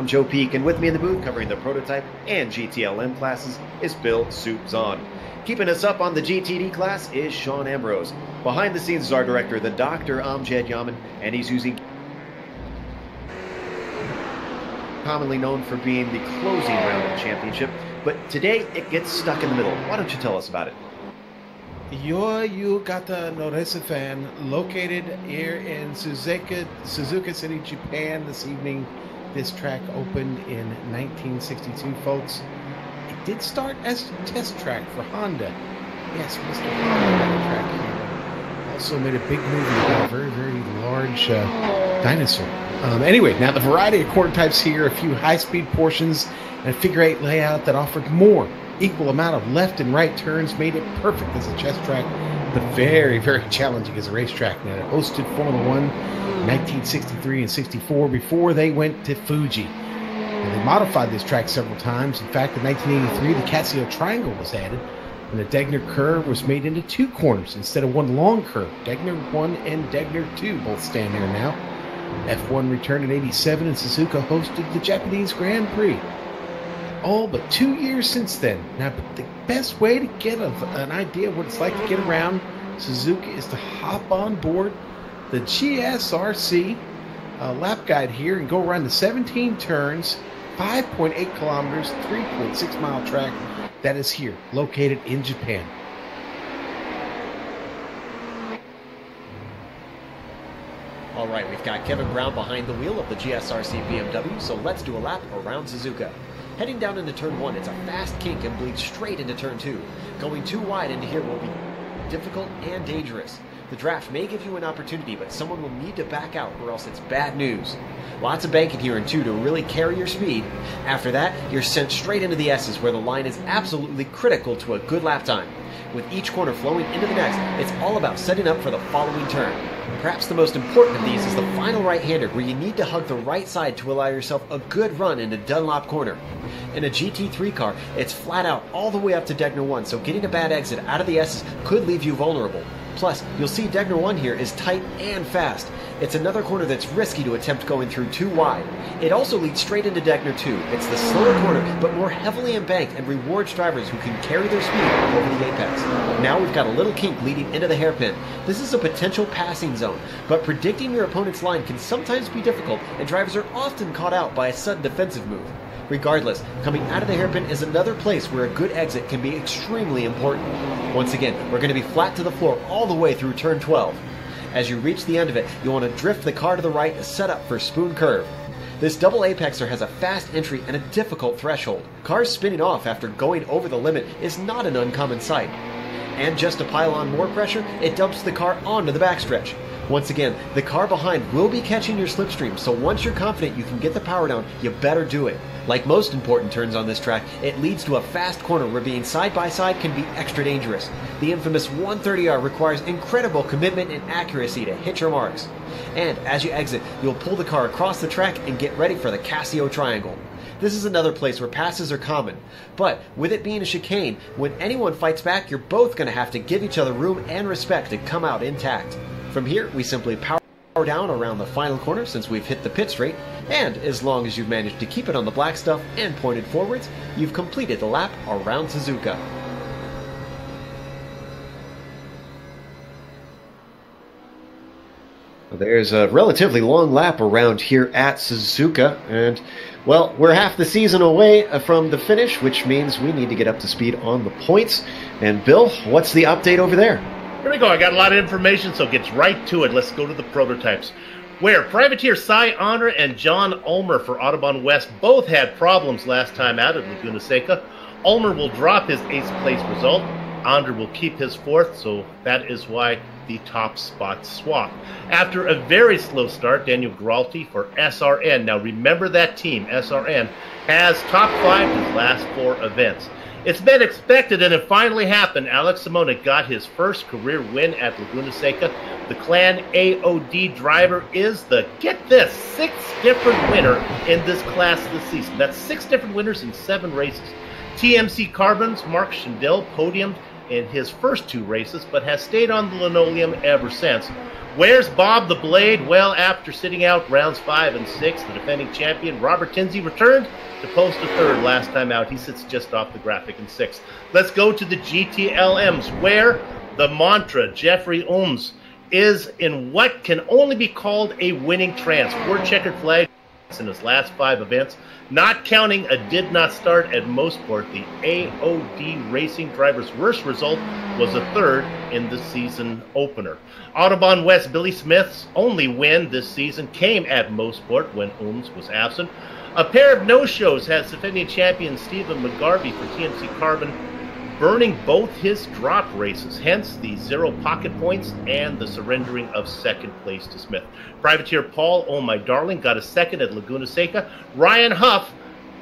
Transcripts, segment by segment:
I'm Joe Peak, and with me in the booth covering the prototype and GTLM classes is Bill Soup Zahn. Keeping us up on the GTD class is Sean Ambrose. Behind the scenes is our director, the Dr. Amjad Yaman, and he's using commonly known for being the closing round of the championship, but today it gets stuck in the middle. Why don't you tell us about it? Yugata Norese fan, located here in Suzuka City, Japan this evening. This track opened in 1962, folks. It did start as a test track for Honda. Yes, Mr. Honda had a track here. Also made a big movie about a very, very large dinosaur. Anyway, now the variety of quarter types here, a few high-speed portions, and a figure-8 layout that offered more equal amount of left and right turns made it perfect as a test track, but very, very challenging as a racetrack. Now, it hosted Formula One in 1963 and 64 before they went to Fuji. And they modified this track several times. In fact, in 1983, the Casio Triangle was added, and the Degner curve was made into two corners instead of one long curve. Degner 1 and Degner 2 both stand there now. F1 returned in 87, and Suzuka hosted the Japanese Grand Prix. All but 2 years since then. Now, the best way to get an idea of what it's like to get around Suzuka is to hop on board the GSRC lap guide here and go around the 17 turns, 5.8 kilometers, 3.6 mile track that is here, located in Japan. All right, we've got Kevin Brown behind the wheel of the GSRC BMW, so let's do a lap around Suzuka. Heading down into turn 1, it's a fast kink and bleeds straight into turn 2. Going too wide into here will be difficult and dangerous. The draft may give you an opportunity, but someone will need to back out or else it's bad news. Lots of banking here in 2 to really carry your speed. After that, you're sent straight into the S's where the line is absolutely critical to a good lap time. With each corner flowing into the next, it's all about setting up for the following turn. Perhaps the most important of these is the final right-hander where you need to hug the right side to allow yourself a good run into Dunlop Corner. In a GT3 car, it's flat out all the way up to Degner 1, so getting a bad exit out of the S's could leave you vulnerable. Plus, you'll see Degner 1 here is tight and fast. It's another corner that's risky to attempt going through too wide. It also leads straight into Degner 2. It's the slower corner, but more heavily embanked and rewards drivers who can carry their speed over the apex. Now we've got a little kink leading into the hairpin. This is a potential passing zone, but predicting your opponent's line can sometimes be difficult, and drivers are often caught out by a sudden defensive move. Regardless, coming out of the hairpin is another place where a good exit can be extremely important. Once again, we're going to be flat to the floor all the way through turn 12. As you reach the end of it, you'll want to drift the car to the right, set up for spoon curve. This double apexer has a fast entry and a difficult threshold. Cars spinning off after going over the limit is not an uncommon sight. And just to pile on more pressure, it dumps the car onto the backstretch. Once again, the car behind will be catching your slipstream, so once you're confident you can get the power down, you better do it. Like most important turns on this track, it leads to a fast corner where being side by side can be extra dangerous. The infamous 130R requires incredible commitment and accuracy to hit your marks. And as you exit, you'll pull the car across the track and get ready for the Casio Triangle. This is another place where passes are common, but with it being a chicane, when anyone fights back, you're both going to have to give each other room and respect to come out intact. From here, we simply power down around the final corner since we've hit the pit straight, and as long as you've managed to keep it on the black stuff and pointed forwards, you've completed the lap around Suzuka. There's a relatively long lap around here at Suzuka, and, well, we're half the season away from the finish, which means we need to get up to speed on the points. And Bill, what's the update over there? Here we go. I got a lot of information, so it gets right to it. Let's go to the prototypes. Where Privateer Cy Honor and John Ulmer for Autobahn West both had problems last time out at Laguna Seca. Ulmer will drop his 8th place result. Honor will keep his 4th, so that is why the top spot swap. After a very slow start, Daniel Gralti for SRN. Now remember that team, SRN, has top 5 his last 4 events. It's been expected, and it finally happened. Alex Simona got his first career win at Laguna Seca. The Clan AOD driver is the, get this, 6th different winner in this class this season. That's 6 different winners in 7 races. TMC Carbon's Mark Schindel podiumed in his first 2 races, but has stayed on the linoleum ever since. Where's Bob the Blade? Well, after sitting out rounds 5 and 6, the defending champion Robert Tinsey returned to post a 3rd last time out. He sits just off the graphic in 6th. Let's go to the GTLMs, where the mantra, Jeffrey Ohms, is in what can only be called a winning trance. 4 checkered flags in his last 5 events, not counting a did not start at Mosport. The AOD Racing driver's worst result was a 3rd in the season opener. Autobahn West Billy Smith's only win this season came at Mosport when Ohms was absent. A pair of no-shows has defending champion Stephen McGarvey for TNC Carbon burning both his drop races, hence the 0 pocket points and the surrendering of 2nd place to Smith. Privateer Paul, oh my darling, got a 2nd at Laguna Seca. Ryan Huff,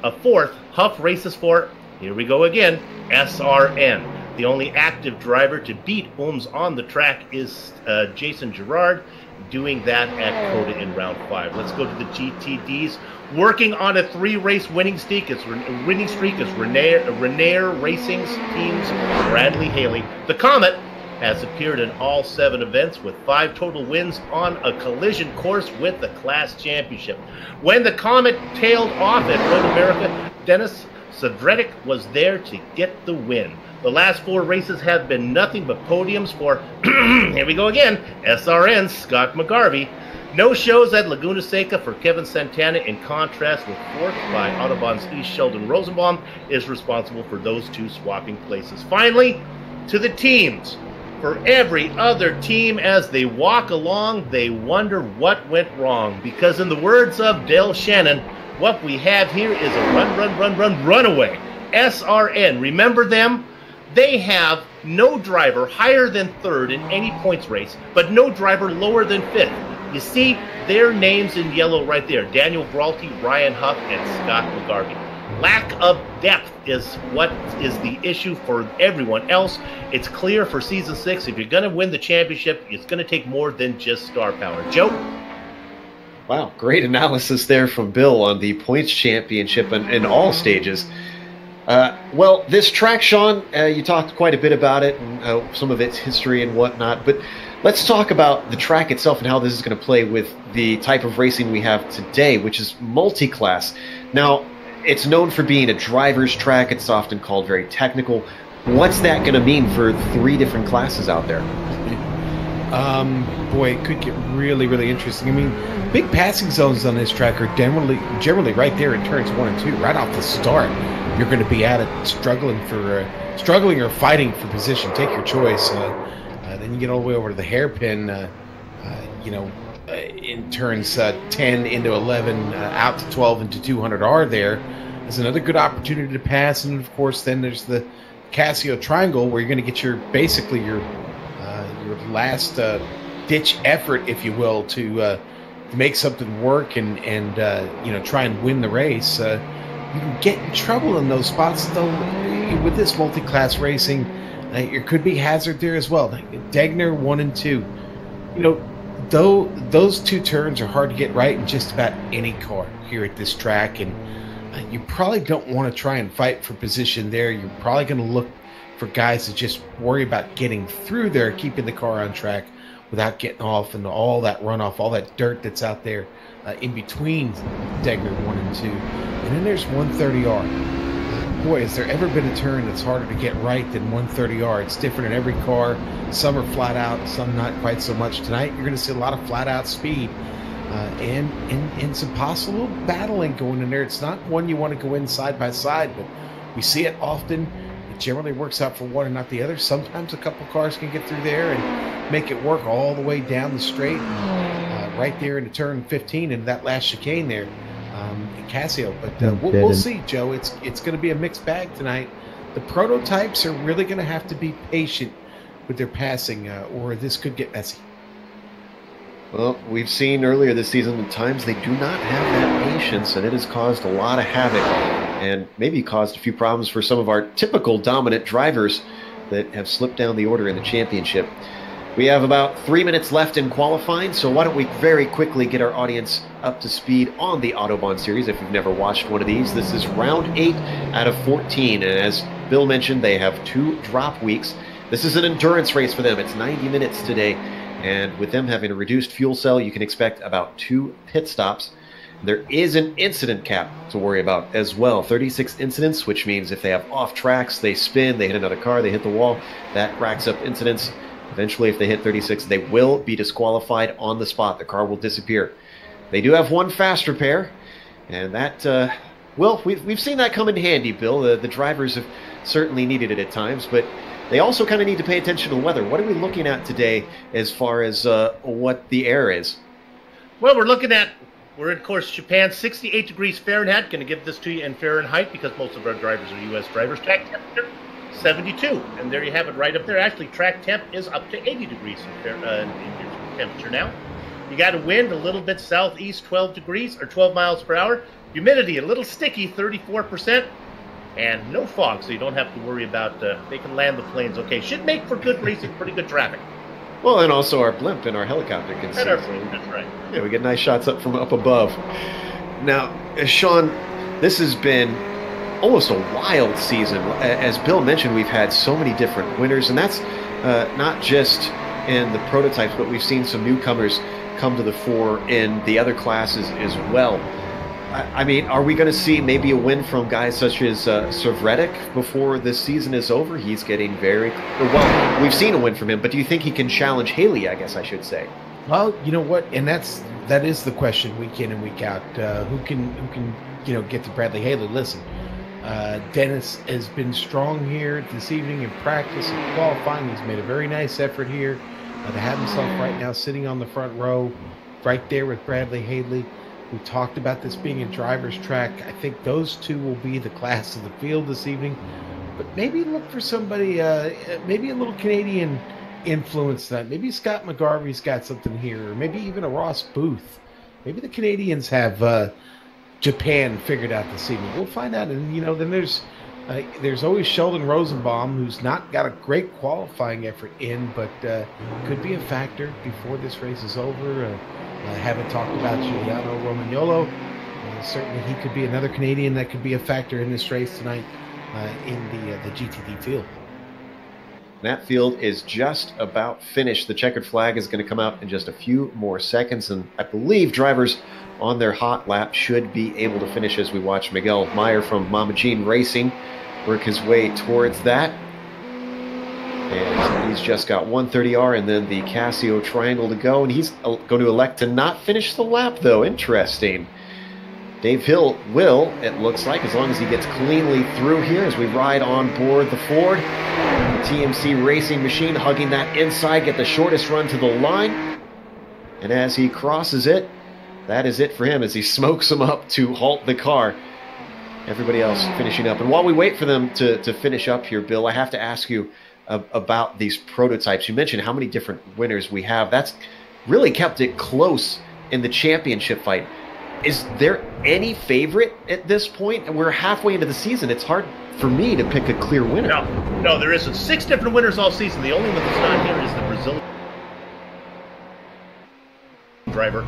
a 4th. Huff races for, here we go again, SRN. The only active driver to beat Ohms on the track is Jason Gerard, doing that at Coda in round 5. Let's go to the GTDs. Working on a 3-race winning streak is Renair Racing's team's Bradley Haley. The Comet has appeared in all 7 events with 5 total wins on a collision course with the Class Championship. When the Comet tailed off at Road America, Dennis Cedredic was there to get the win. The last 4 races have been nothing but podiums for, here we go again, SRN's Scott McGarvey. No shows at Laguna Seca for Kevin Santana, in contrast with 4th by Autobahn's East Sheldon Rosenbaum, is responsible for those 2 swapping places. Finally, to the teams. For every other team, as they walk along, they wonder what went wrong. Because in the words of Dale Shannon, what we have here is a runaway. SRN, remember them? They have no driver higher than 3rd in any points race, but no driver lower than 5th. You see their names in yellow right there. Daniel Braulty, Ryan Huff, and Scott McGarvey. Lack of depth is what is the issue for everyone else. It's clear for Season 6, if you're going to win the championship, it's going to take more than just star power. Joe? Wow, great analysis there from Bill on the points championship in all stages. Well, this track, Sean, you talked quite a bit about it and some of its history and whatnot, but let's talk about the track itself and how this is going to play with the type of racing we have today, which is multi-class. Now, it's known for being a driver's track. It's often called very technical. What's that going to mean for 3 different classes out there? Boy, it could get really, really interesting. I mean, big passing zones on this track are generally right there in turns 1 and 2, right off the start. You're going to be at it struggling or fighting for position. Take your choice. Then you get all the way over to the hairpin, in turns 10 into 11, out to 12 into 200R there. There's another good opportunity to pass. And, of course, then there's the Casio Triangle where you're going to get your last ditch effort, if you will, to make something work and try and win the race. You can get in trouble in those spots, though, with this multi-class racing. There could be hazard there as well. Degner 1 and 2. Though those 2 turns are hard to get right in just about any car here at this track, and you probably don't want to try and fight for position there. You're probably going to look for guys to just worry about getting through there, keeping the car on track without getting off and all that runoff, all that dirt that's out there in between Degner 1 and 2. And then there's 130R. Boy, has there ever been a turn that's harder to get right than 130R. It's different in every car. Some are flat out, some not quite so much. Tonight, you're going to see a lot of flat out speed and some possible battling going in there. It's not one you want to go in side by side, but we see it often. It generally works out for one and not the other. Sometimes a couple cars can get through there and make it work all the way down the straight, right there into turn 15 and that last chicane there. Casio, but we'll see, Joe. It's going to be a mixed bag tonight. The prototypes are really going to have to be patient with their passing, or this could get messy. Well, we've seen earlier this season at times they do not have that patience, and it has caused a lot of havoc and maybe caused a few problems for some of our typical dominant drivers that have slipped down the order in the championship. We have about 3 minutes left in qualifying, so why don't we very quickly get our audience up to speed on the Autobahn series if you've never watched one of these. This is round 8 out of 14, and as Bill mentioned, they have 2 drop weeks. This is an endurance race for them. It's 90 minutes today, and with them having a reduced fuel cell, you can expect about 2 pit stops. There is an incident cap to worry about as well. 36 incidents, which means if they have off tracks, they spin, they hit another car, they hit the wall, that racks up incidents. Eventually, if they hit 36, they will be disqualified on the spot. The car will disappear. They do have one fast repair, and that, well, we've seen that come in handy, Bill. The drivers have certainly needed it at times, but they also kind of need to pay attention to the weather. What are we looking at today as far as what the air is? Well, we're in, of course, Japan, 68 degrees Fahrenheit. Going to give this to you in Fahrenheit because most of our drivers are U.S. drivers. Track temperature, 72. And there you have it right up there. Actually, track temp is up to 80 degrees in temperature now. You got a wind a little bit southeast, 12 degrees or 12 miles per hour. Humidity a little sticky, 34%. And no fog, so you don't have to worry about they can land the planes okay. Should make for good racing, pretty good traffic. Well, and also our blimp and our helicopter can see. That's right. Yeah, we get nice shots up from up above. Now, Sean, this has been almost a wild season. As Bill mentioned, we've had so many different winners, and that's not just in the prototypes, but we've seen some newcomers come to the fore in the other classes as well. I mean, are we going to see maybe a win from guys such as Savretic before this season is over? He's getting very well. We've seen a win from him, but do you think he can challenge Haley? I guess I should say. Well, you know what, and that is the question week in and week out. Who can get to Bradley Haley? Listen, Dennis has been strong here this evening in practice and qualifying. He's made a very nice effort here to have himself right now sitting on the front row, right there with Bradley Haley. We talked about this being a driver's track. I think those two will be the class of the field this evening. But maybe look for somebody, maybe a little Canadian influence tonight. Maybe Scott McGarvey's got something here, or maybe even a Ross Booth. Maybe the Canadians have Japan figured out this evening. We'll find out. And, then there's always Sheldon Rosenbaum, who's not got a great qualifying effort in, but could be a factor before this race is over. I haven't talked about Giuliano Romagnolo. Certainly he could be another Canadian that could be a factor in this race tonight in the GTD field. That field is just about finished. The checkered flag is going to come out in just a few more seconds, and I believe drivers on their hot lap should be able to finish as we watch Miguel Meyer from Mama Jean Racing work his way towards that. And he's just got 130R and then the Casio Triangle to go. And he's going to elect to not finish the lap, though. Interesting. Dave Hill will, it looks like, as long as he gets cleanly through here as we ride on board the Ford. The TMC Racing Machine hugging that inside, get the shortest run to the line. And as he crosses it, that is it for him as he smokes him up to halt the car. Everybody else finishing up. And while we wait for them to finish up here, Bill, I have to ask you about these prototypes. You mentioned how many different winners we have. That's really kept it close in the championship fight. Is there any favorite at this point? And we're halfway into the season. It's hard for me to pick a clear winner. No, there isn't. 6 different winners all season. The only one that's not here is the Brazilian driver,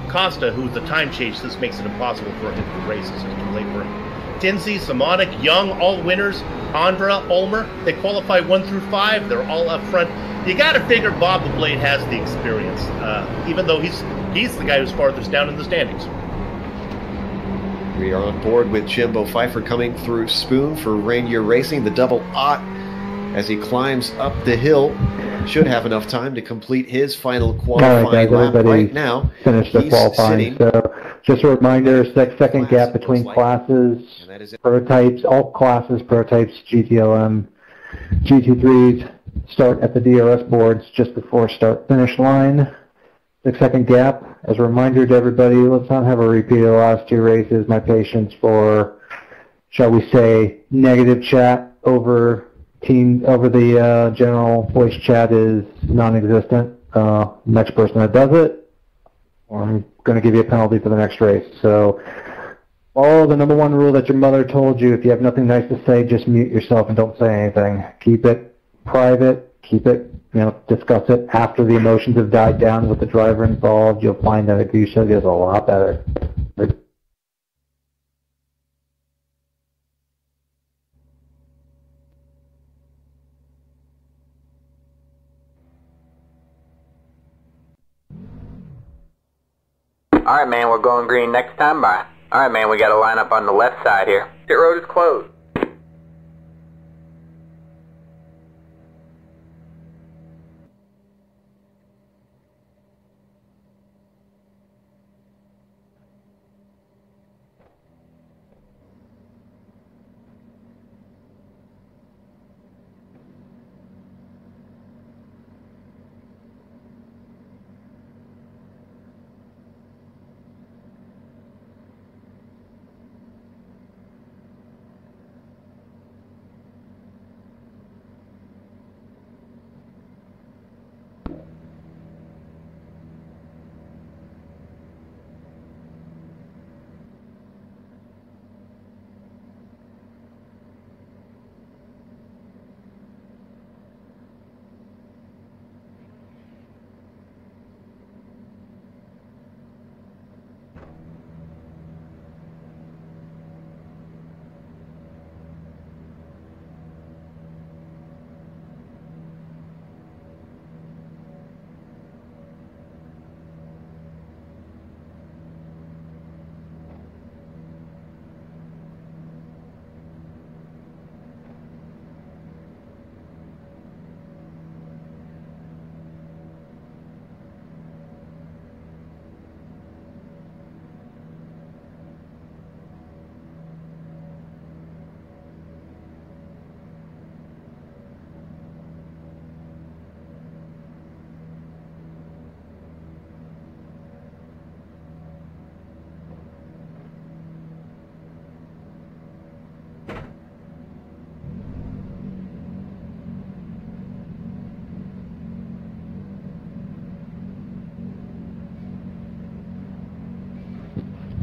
Costa, who's the time change. This makes it impossible for him to race. It's too late for him. Tinsey, Simonic, Young, all winners. Andra, Ulmer, they qualify 1 through 5. They're all up front. You got to figure Bob the Blade has the experience, even though he's the guy who's farthest down in the standings. We are on board with Jimbo Pfeiffer coming through Spoon for Rainier Racing. The double Ott as he climbs up the hill. Should have enough time to complete his final qualifying lap right now. Finished the qualifying. So just a reminder, second gap between classes, prototypes, all classes, prototypes, GTLM, GT3s start at the DRS boards just before start finish line. The second gap, as a reminder to everybody, let's not have a repeat of the last 2 races. My patience for, shall we say, negative chat over the general voice chat is non-existent. Next person that does it, I'm going to give you a penalty for the next race. So follow the number 1 rule that your mother told you. If you have nothing nice to say, just mute yourself and don't say anything. Keep it private. Keep it, discuss it after the emotions have died down with the driver involved. You'll find that it usually is a lot better. Alright, man, we're going green next time by. Alright, man, we got to line up on the left side here. Pit road is closed.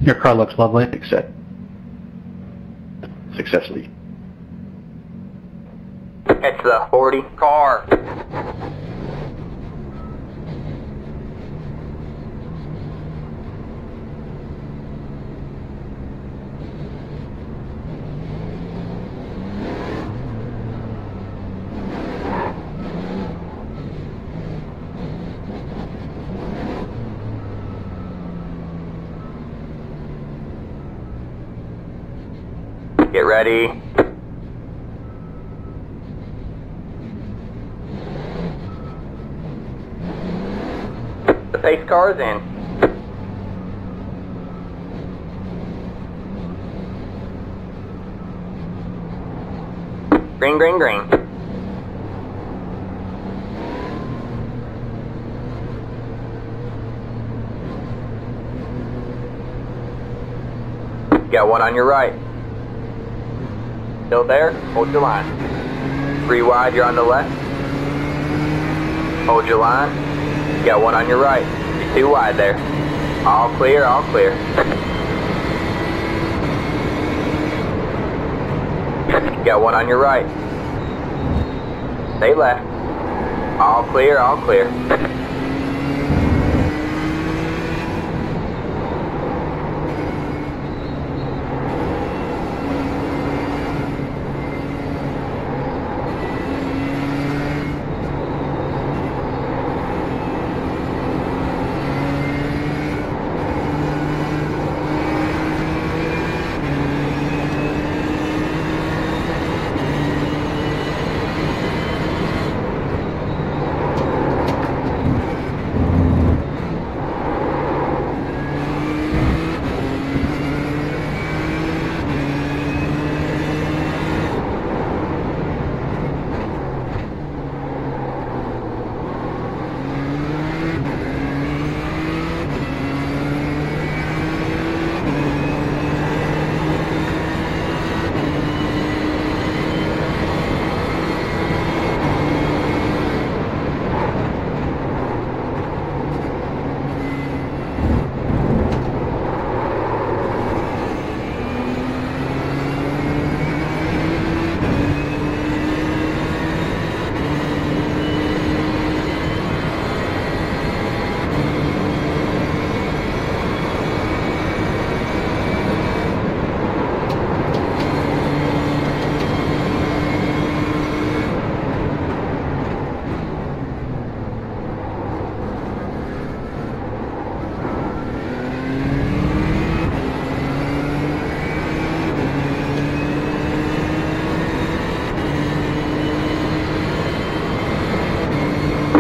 Your car looks lovely. Except successfully. It's the 40 car. Get ready. The pace car is in. Green, green, green. Got one on your right. Still there? Hold your line. 3 wide, you're on the left. Hold your line. You got one on your right. You're 2 wide there. All clear, all clear. You got one on your right. Stay left. All clear, all clear.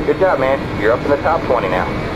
Good job, man. You're up in the top 20 now.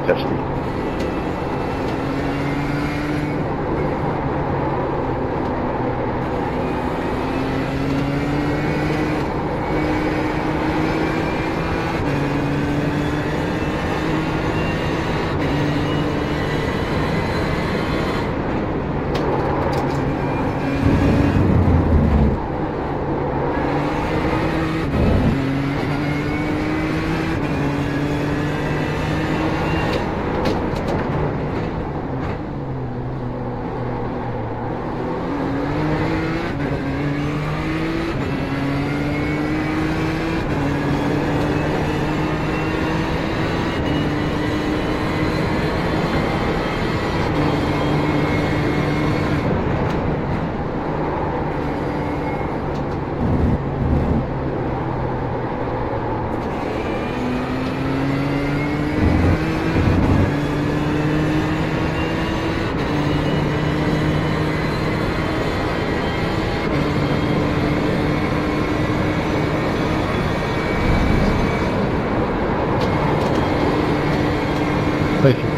testing. Thank you.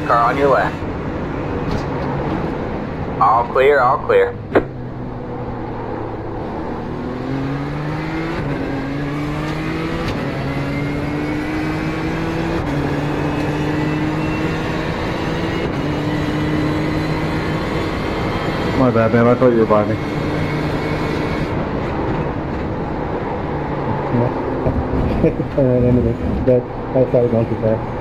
Car on your left. All clear, all clear. My bad, man. I thought you were by me. I started going too fast.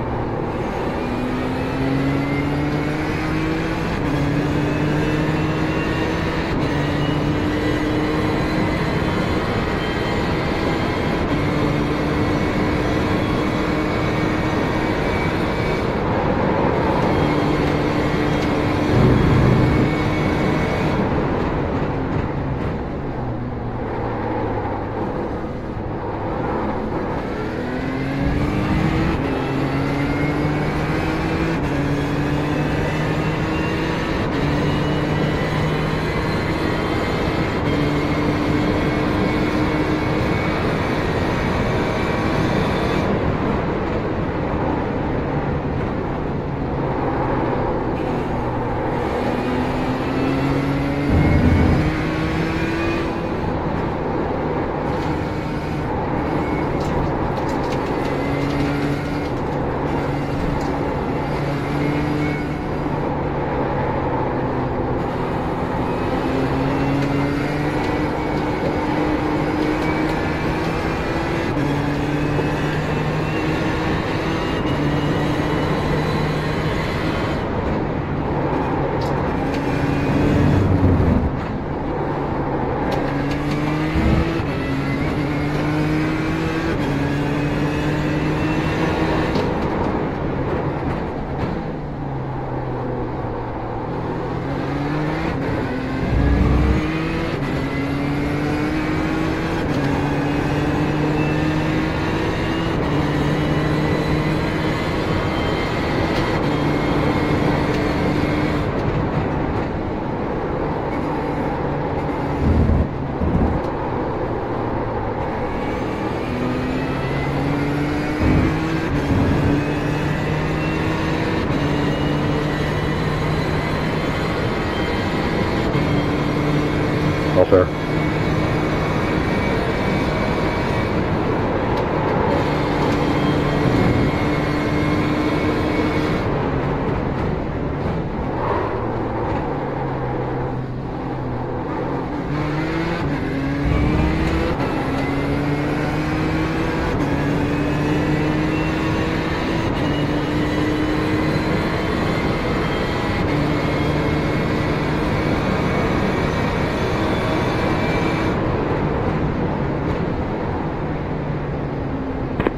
All fair.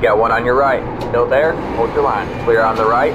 Got one on your right. Still there? Hold your line. Clear on the right.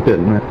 Didn't it?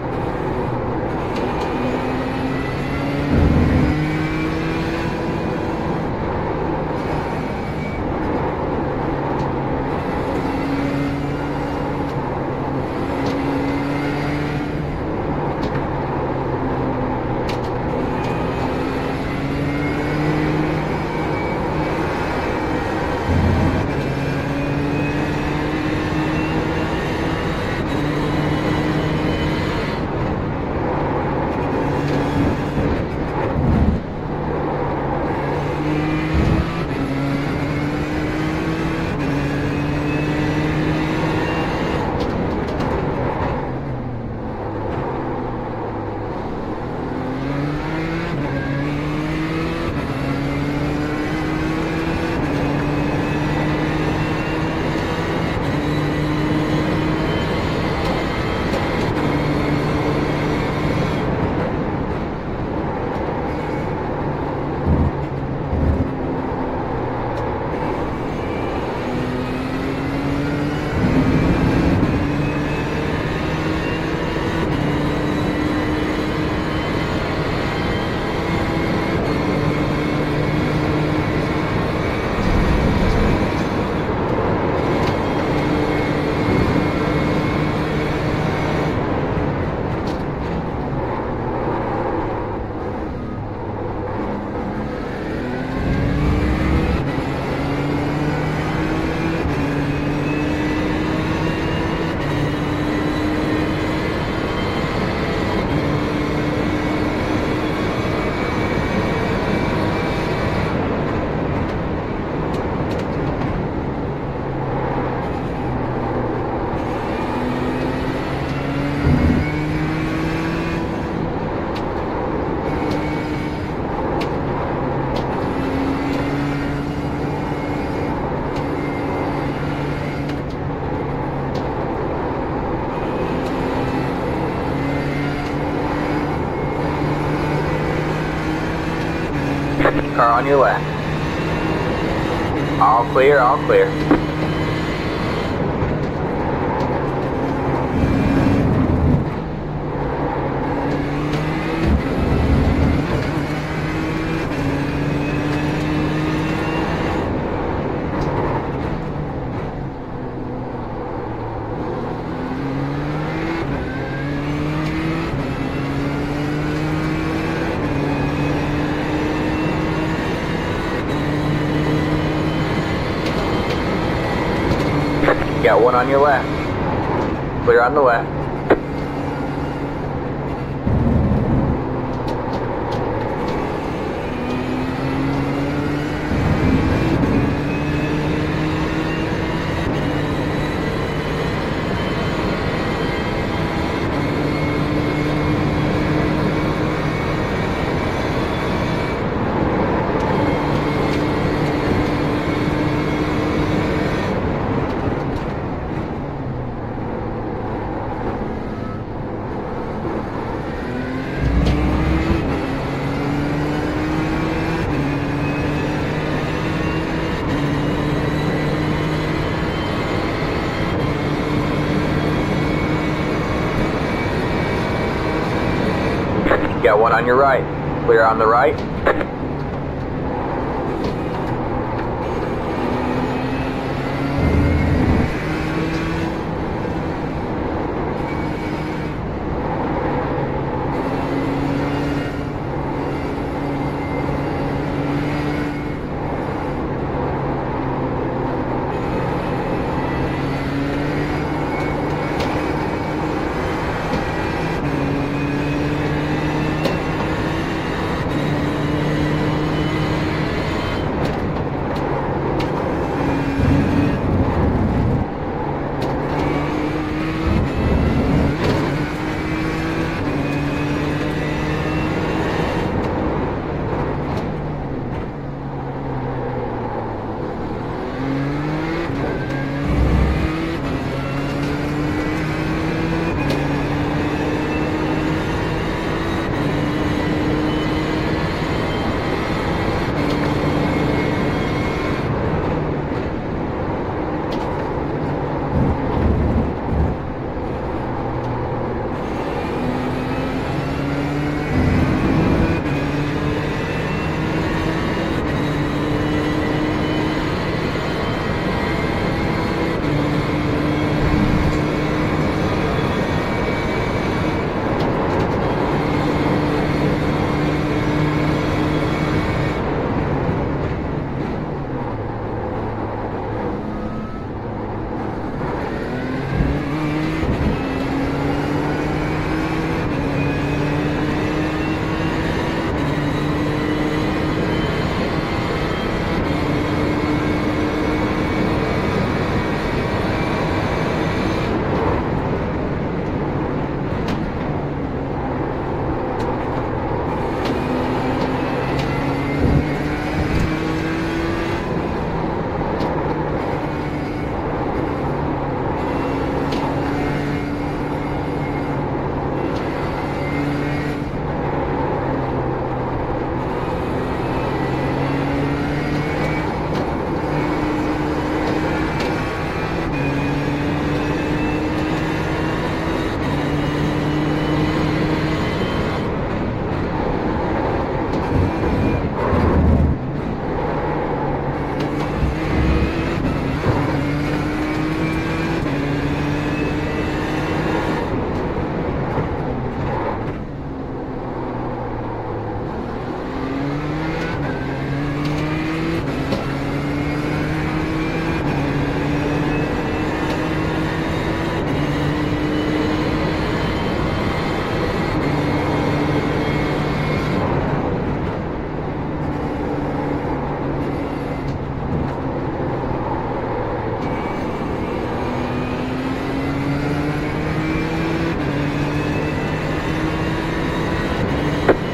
Car on your left. All clear, all clear. Got one on your left. Clear on the left. one on your right. Clear on the right.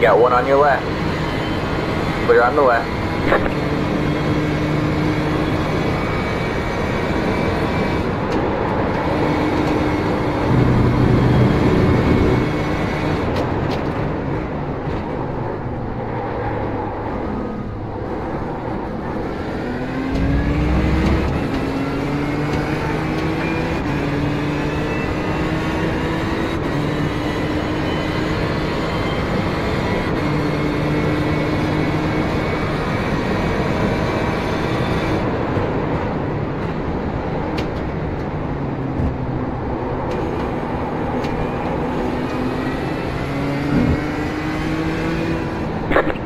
Got one on your left. Clear on the left.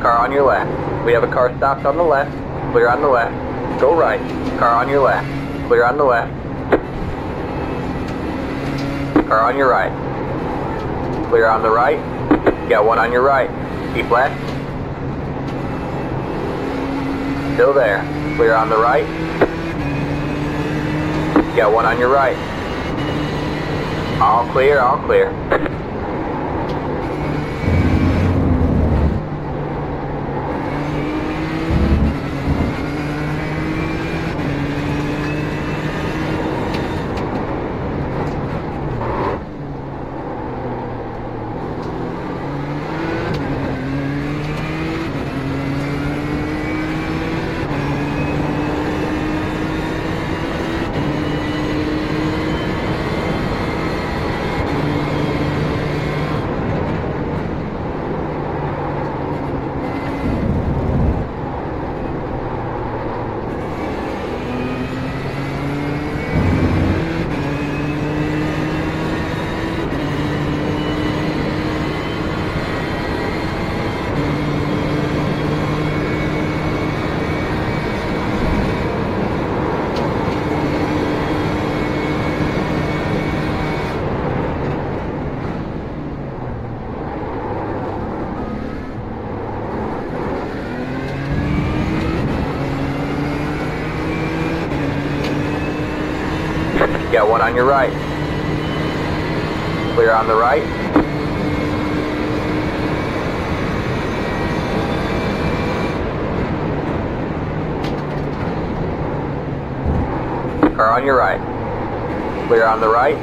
Car on your left. We have a car stopped on the left. Clear on the left. Go right. Car on your left. Clear on the left. Car on your right. Clear on the right. Got one on your right. Keep left. Still there. Clear on the right. Got one on your right. All clear, all clear. Got one on your right. Clear on the right. Car on your right. Clear on the right.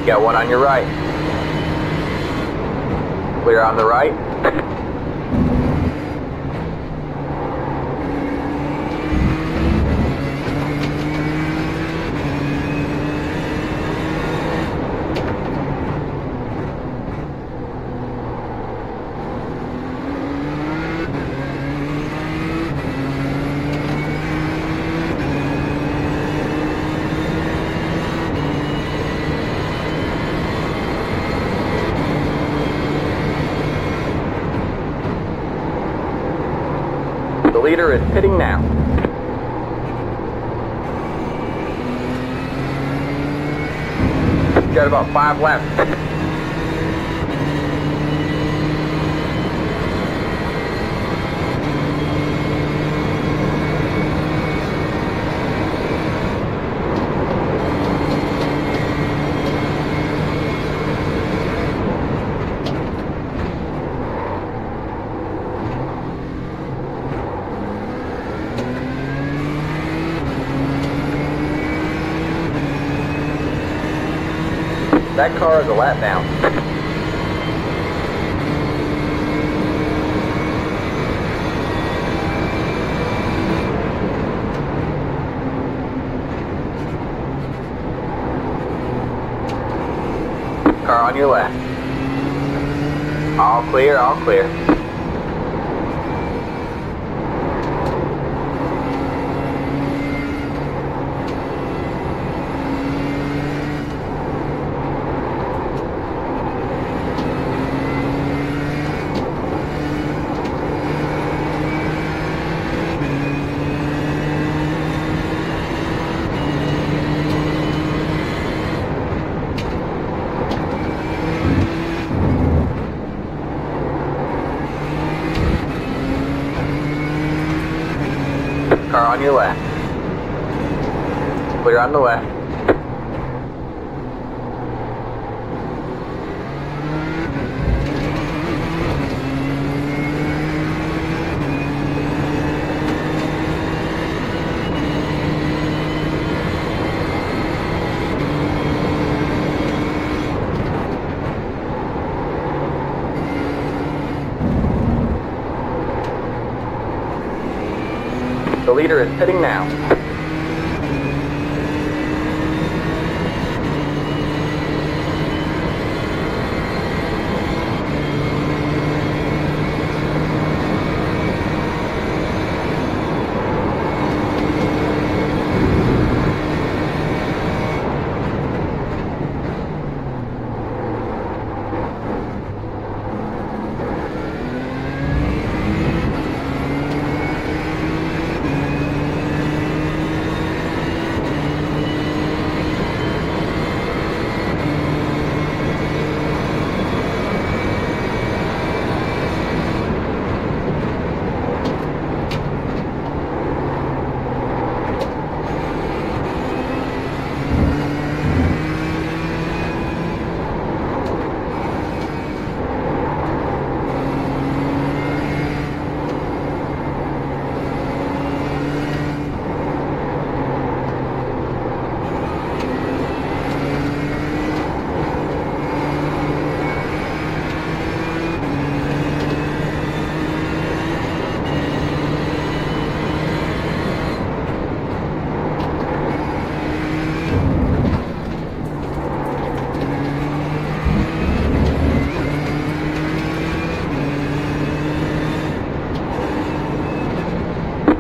Got one on your right. Clear on the right. The leader is pitting now. Got about 5 laps. That car is a lap down. Car on your left. All clear, all clear. Car on your left. Clear on the left. The leader is pitting now.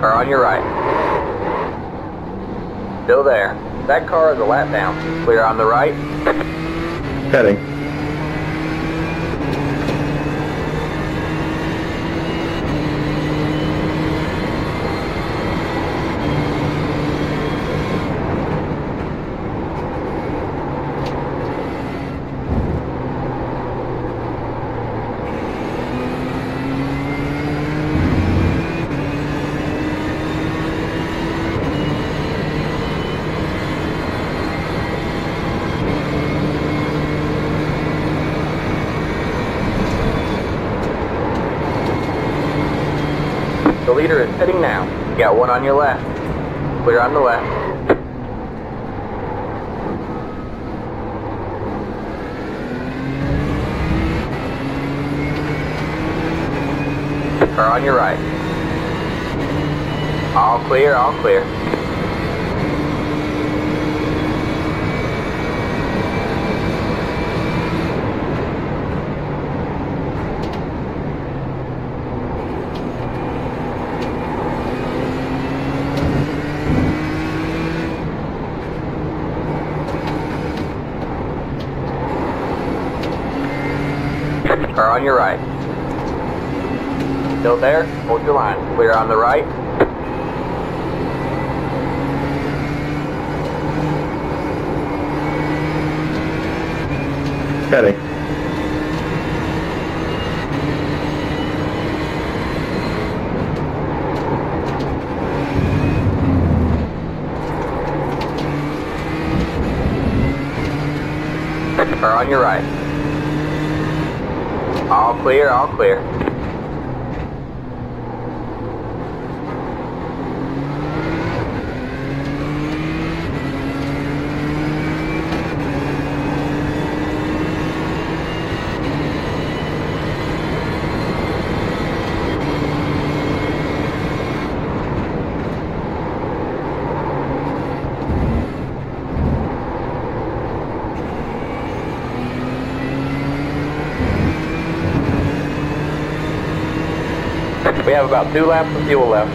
Car on your right. Still there. That car is a lap down. Clear on the right. Heading. The leader is pitting now. You got one on your left. Clear on the left. Car on your right. All clear, all clear. Car on your right. Still there? Hold your line. Clear on the right. Heading. Car on your right. All clear, all clear. We have about 2 laps of fuel left.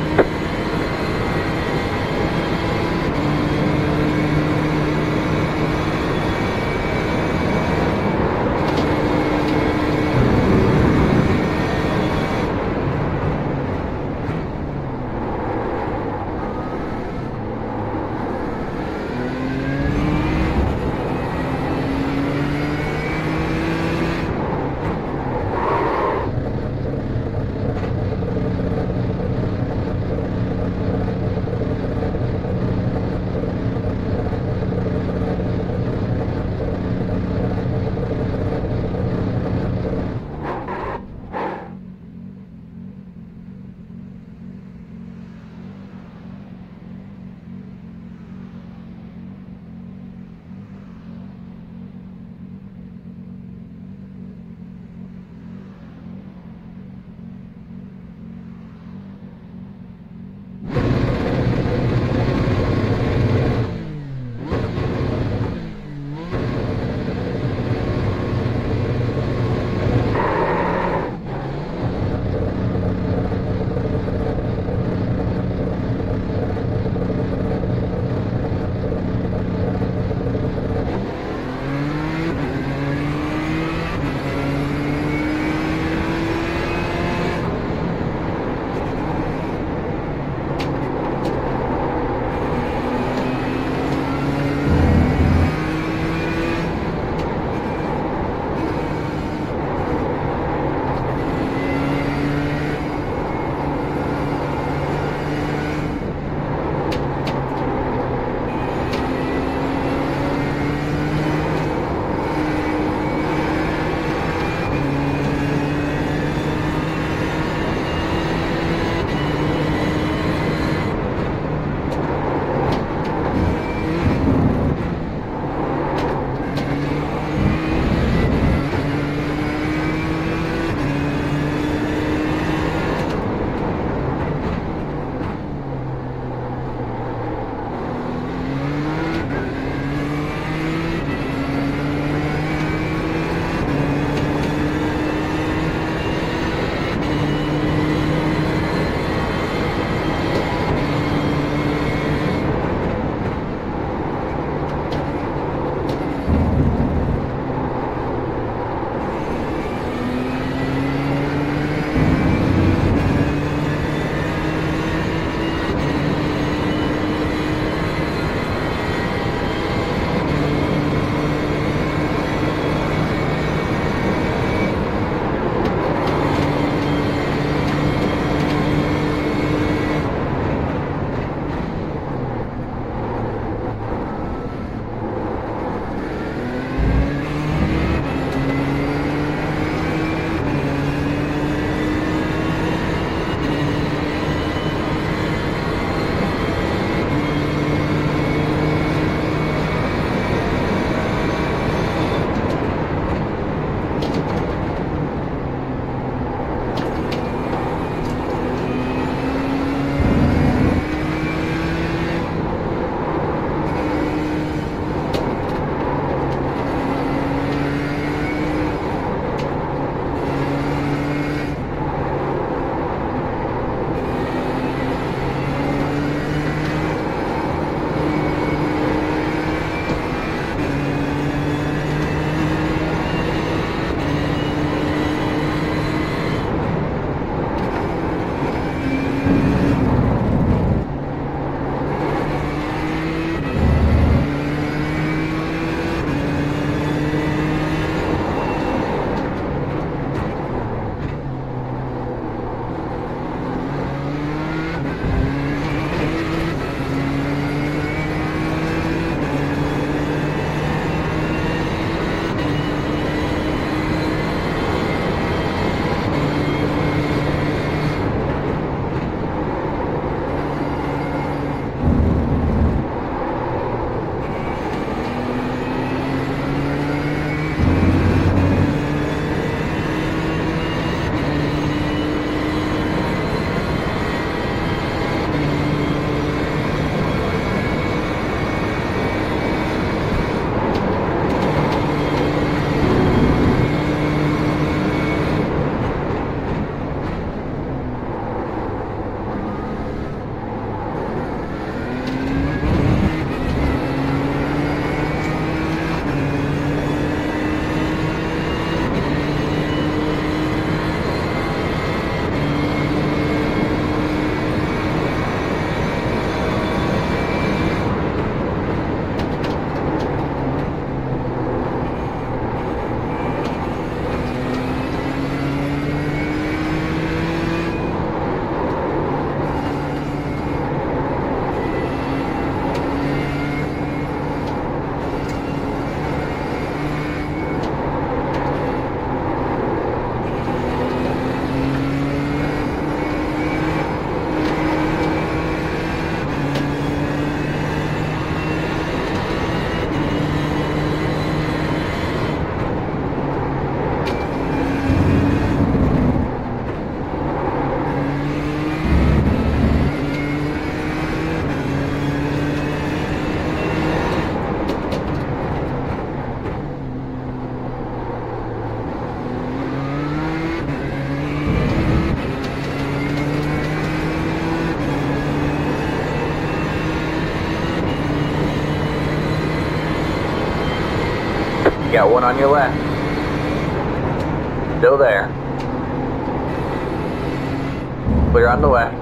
got one on your left. Still there. Clear on the left.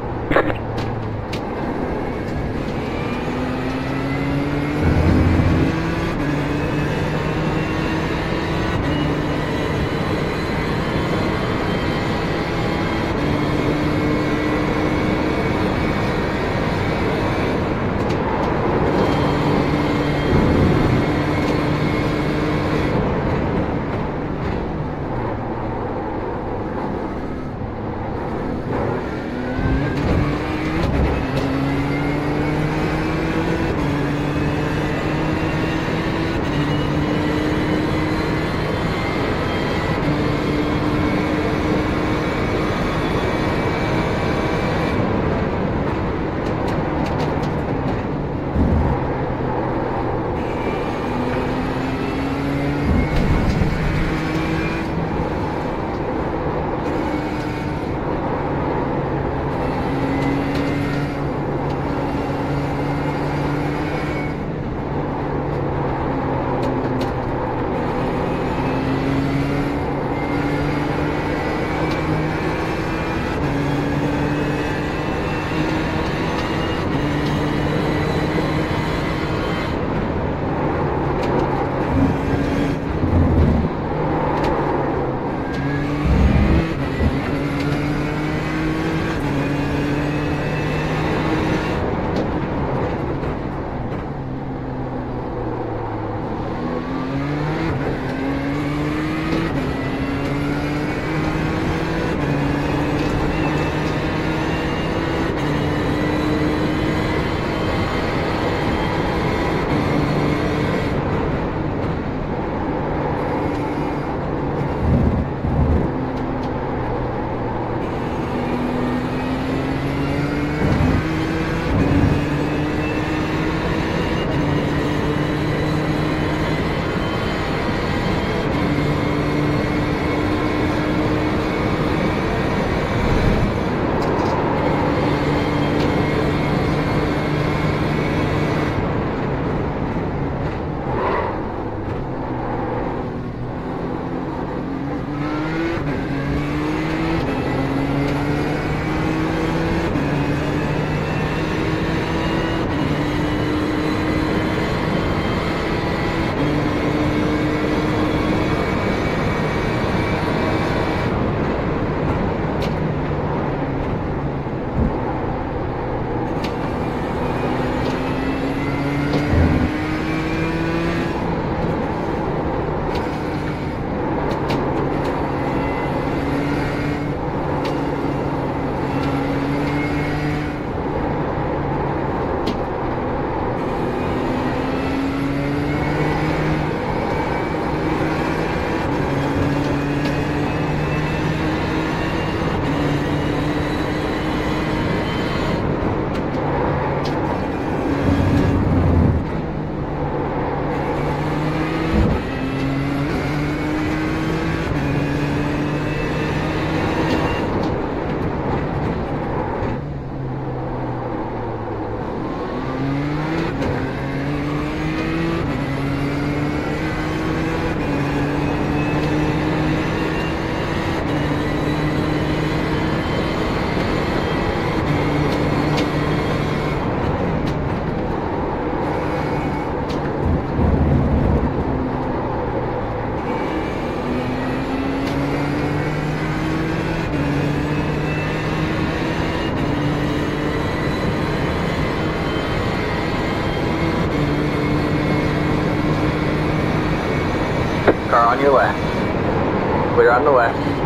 Car on your left. Clear on the left.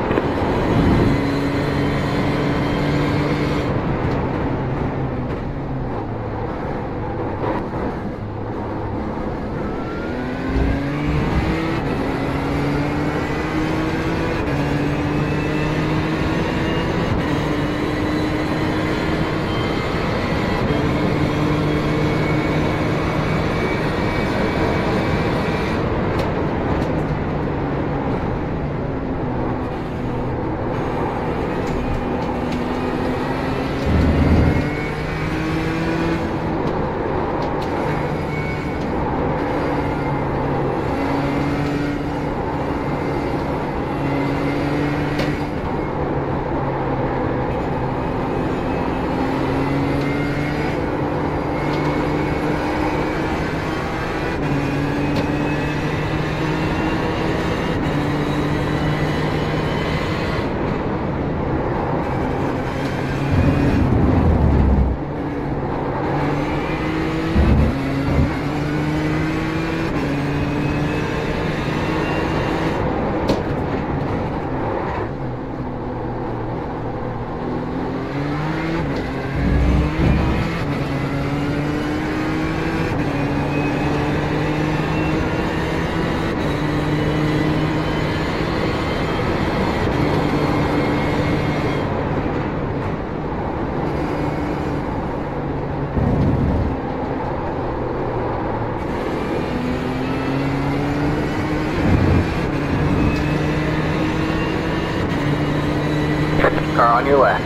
Car on your left.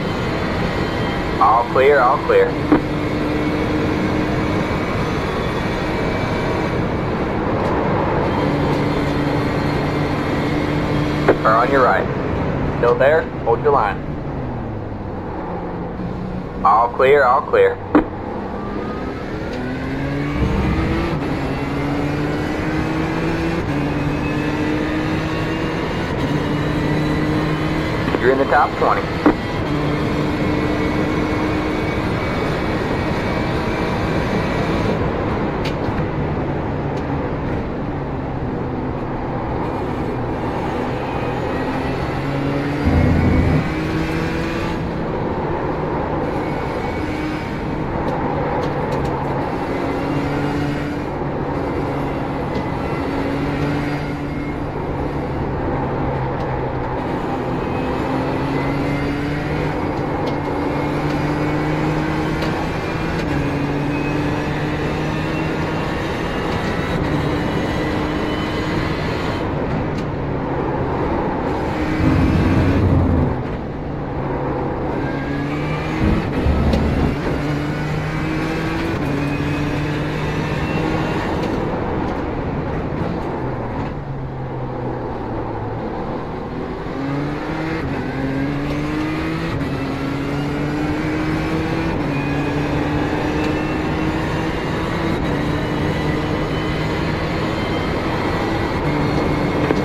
All clear, all clear. Car on your right. Still there? Hold your line. All clear, all clear. You're in the top 20.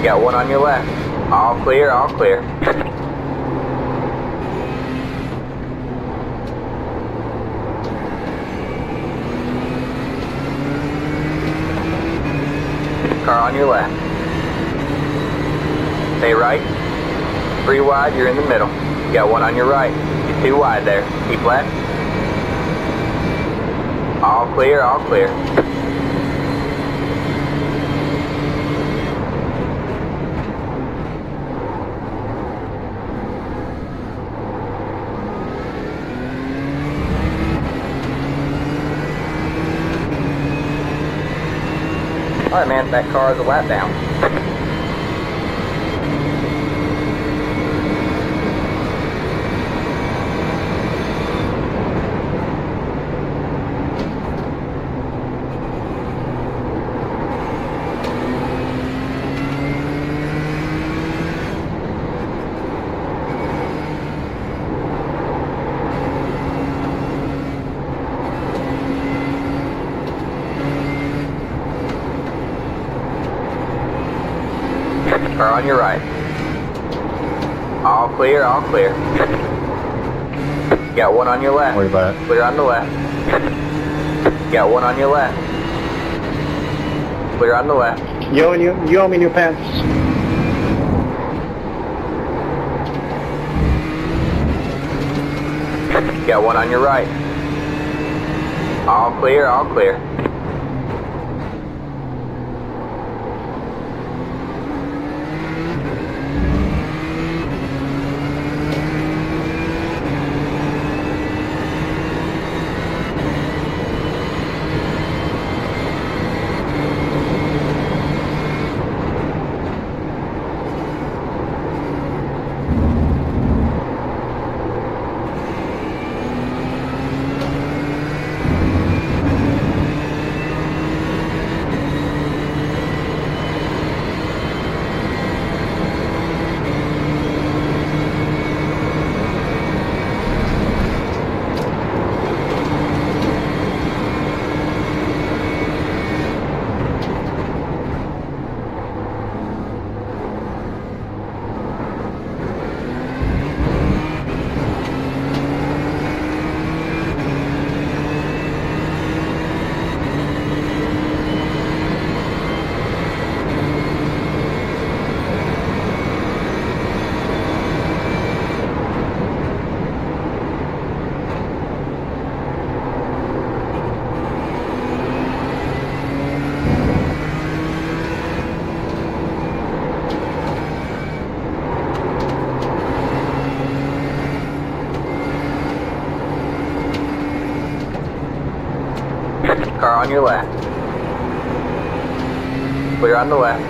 Got one on your left. All clear, all clear. Car on your left. Stay right. 3 wide, you're in the middle. You got one on your right. You're 2 wide there. Keep left. All clear, all clear. Alright man, that car is a lap down. Car on your right. All clear, all clear. Got one on your left. Worry about it. Clear on the left. Got one on your left. Clear on the left. You owe me new pants. Got one on your right. All clear, all clear. Car on your left. Clear on the left.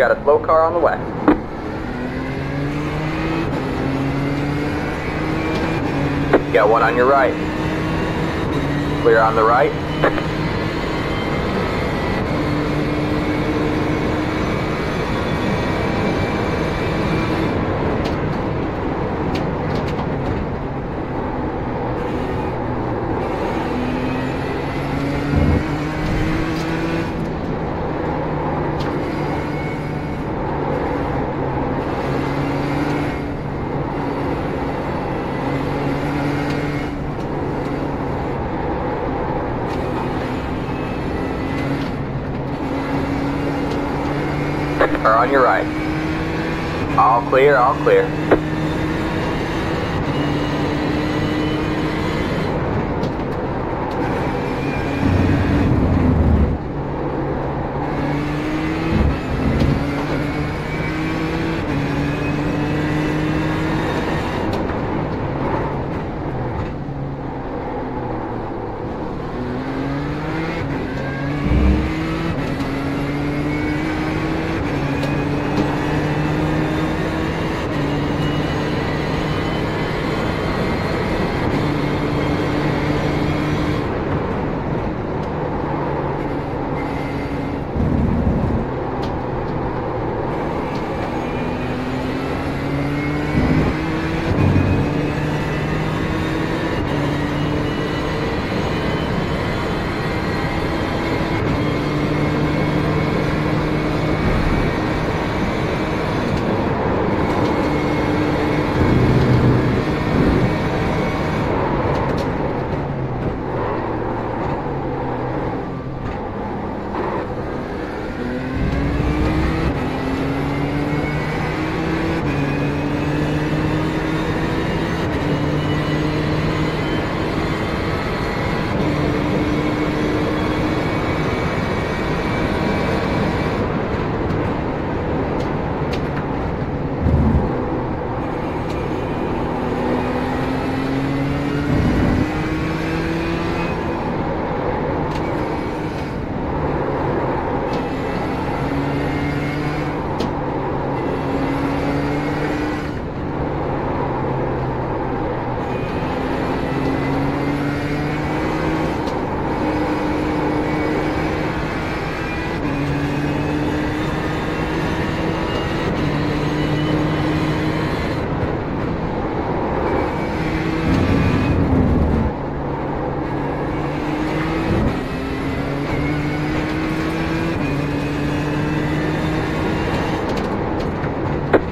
got a slow car on the west. Got one on your right. Clear on the right. Car on your right. All clear, all clear.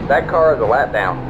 That car is a lap down.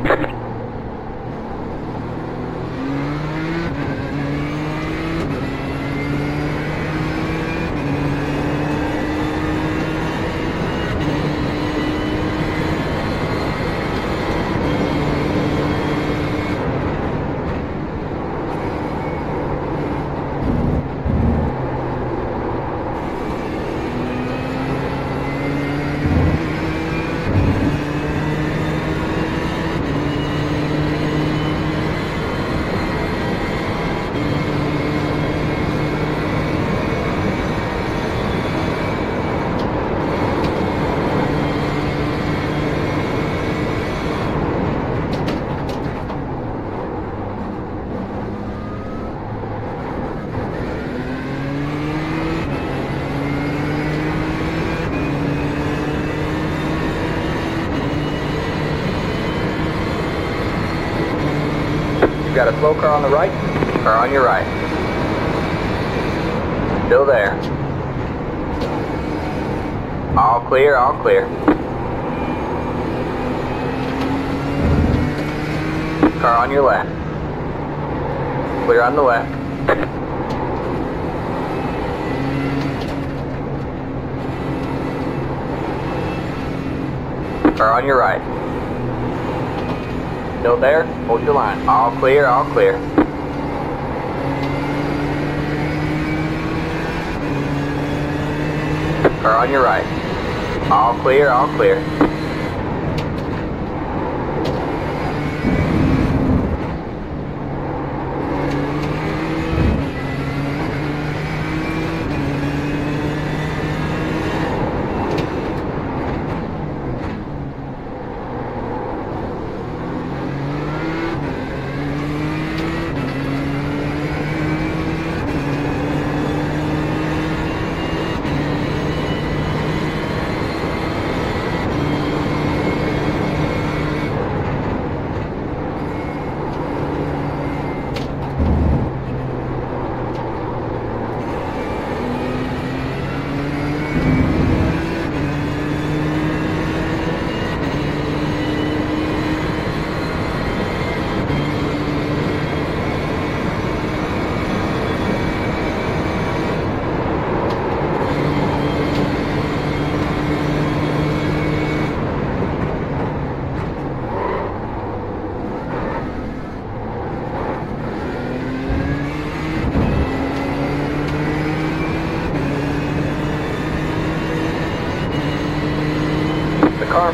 Got a slow car on the right, car on your right. Still there. All clear, all clear. Car on your left. Clear on the left. Car on your right. Still there? Hold your line. All clear, all clear. Car on your right. All clear, all clear.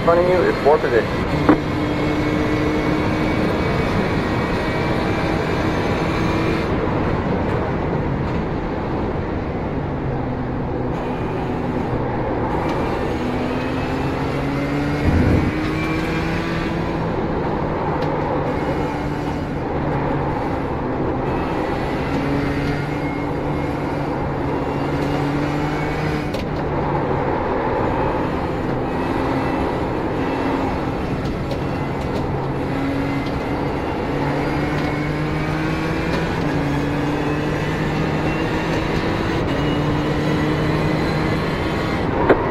front of you is 4th position.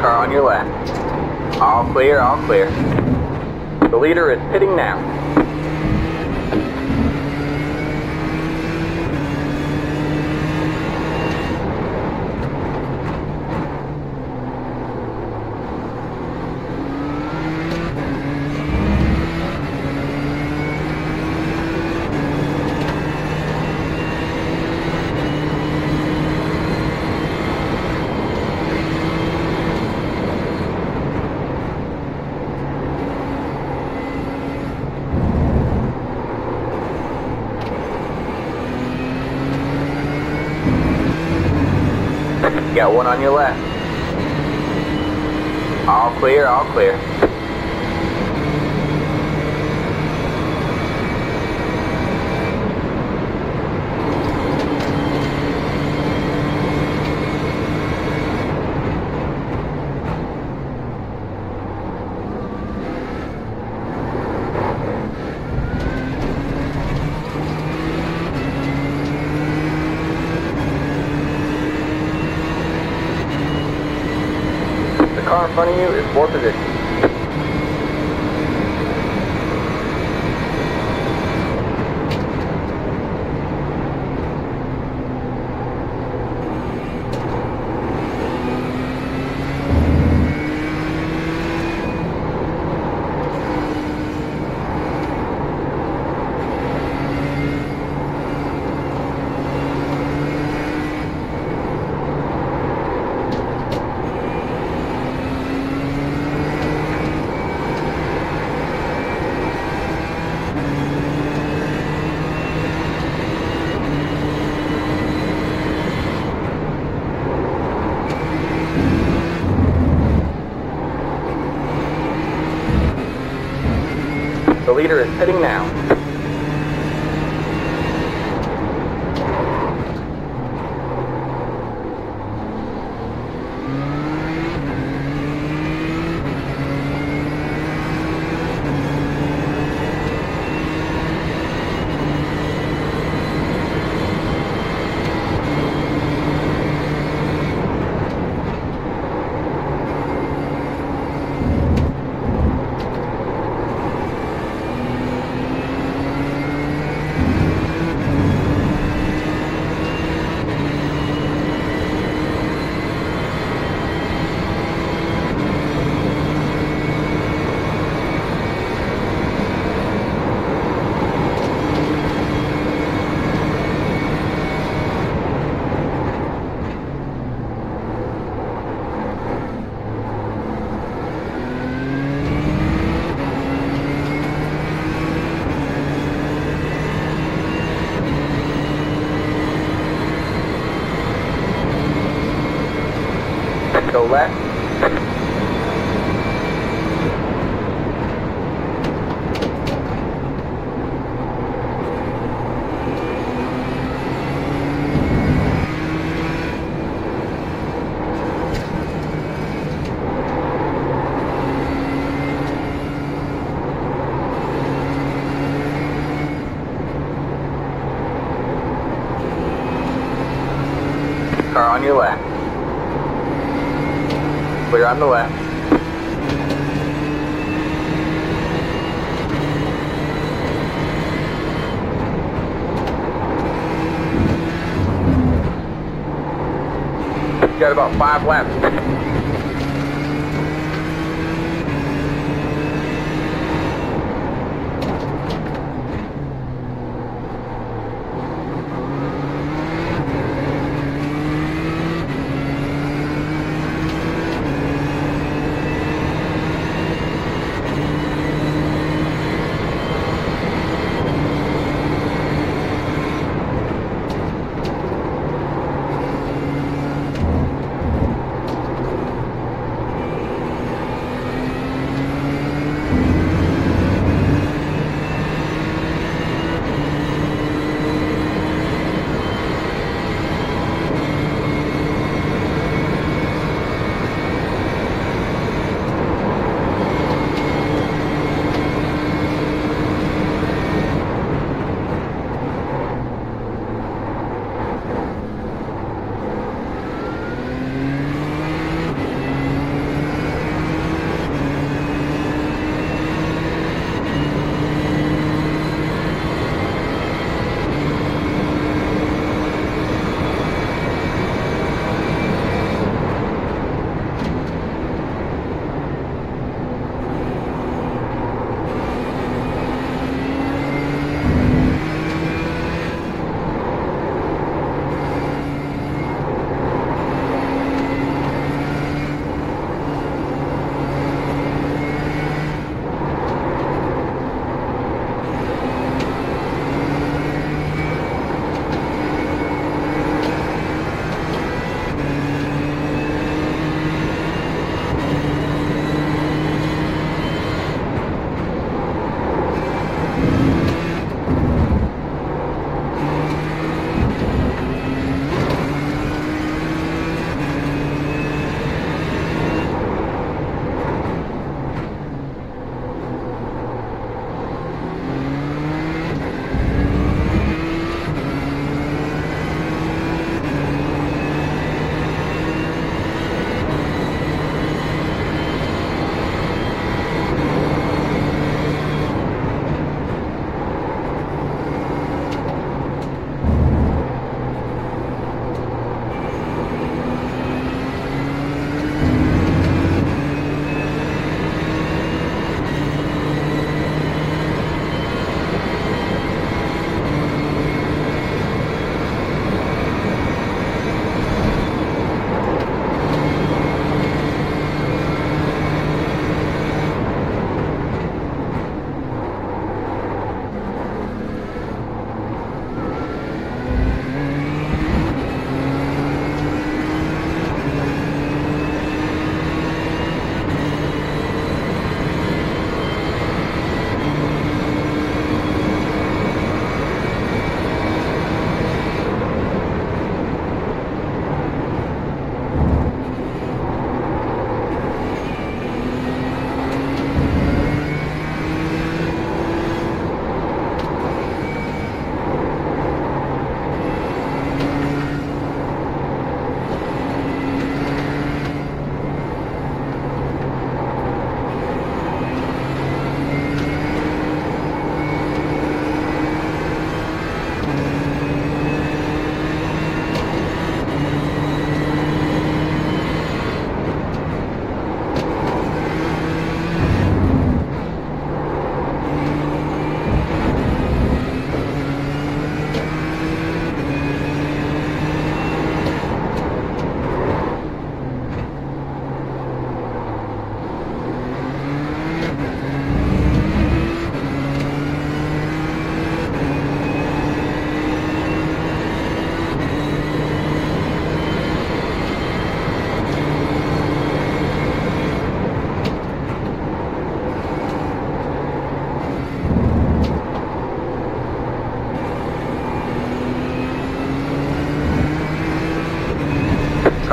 Car on your left. All clear, all clear. The leader is pitting now. Got one on your left. All clear, all clear. Car in front of you is 4th position. The leader is pitting now. Go left. Car on your left. Clear on the left. Got about 5 laps.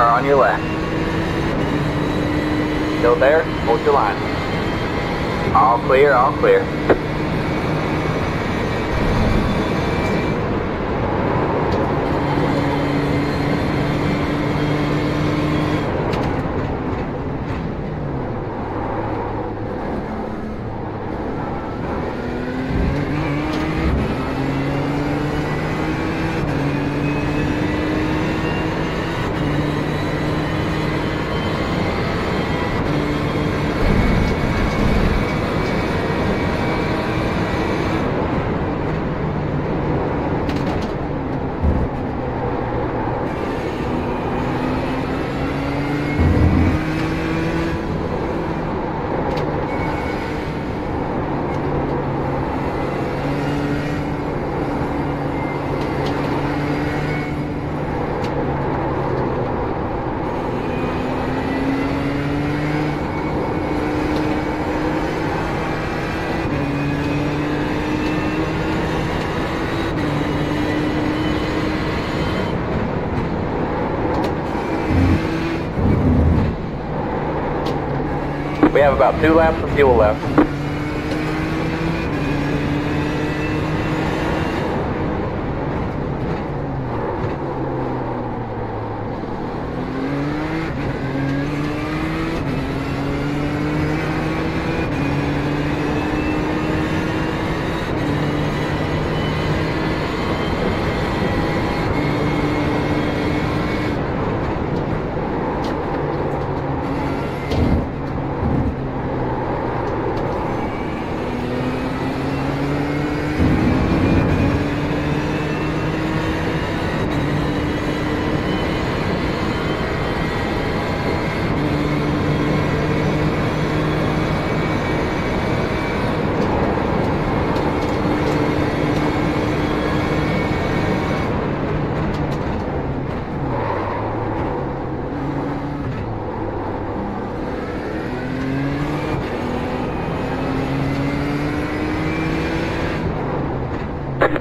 Car on your left. Still there? Hold your line. All clear, all clear. We have about 2 laps of fuel left.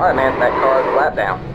Alright man, that car is a lap down.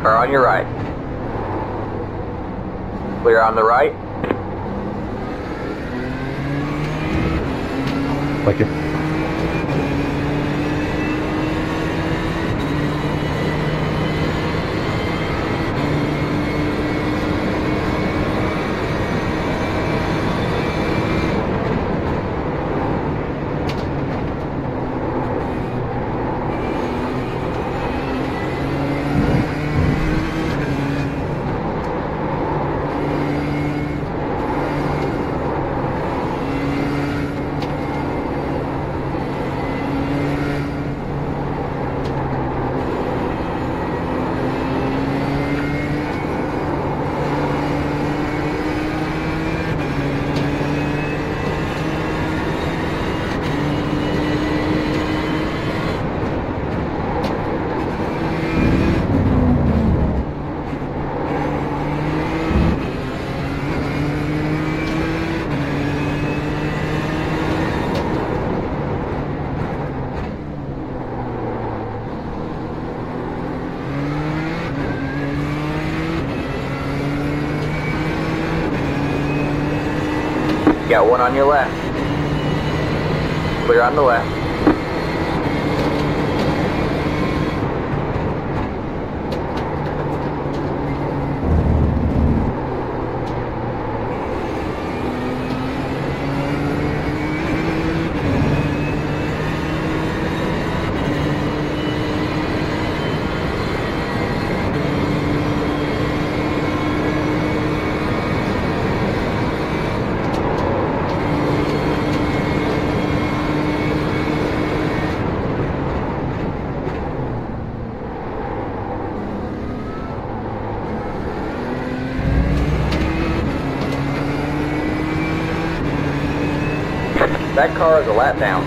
Car on your right. Clear on the right. Thank you. Got one on your left. Clear on the left. That car is a lap down.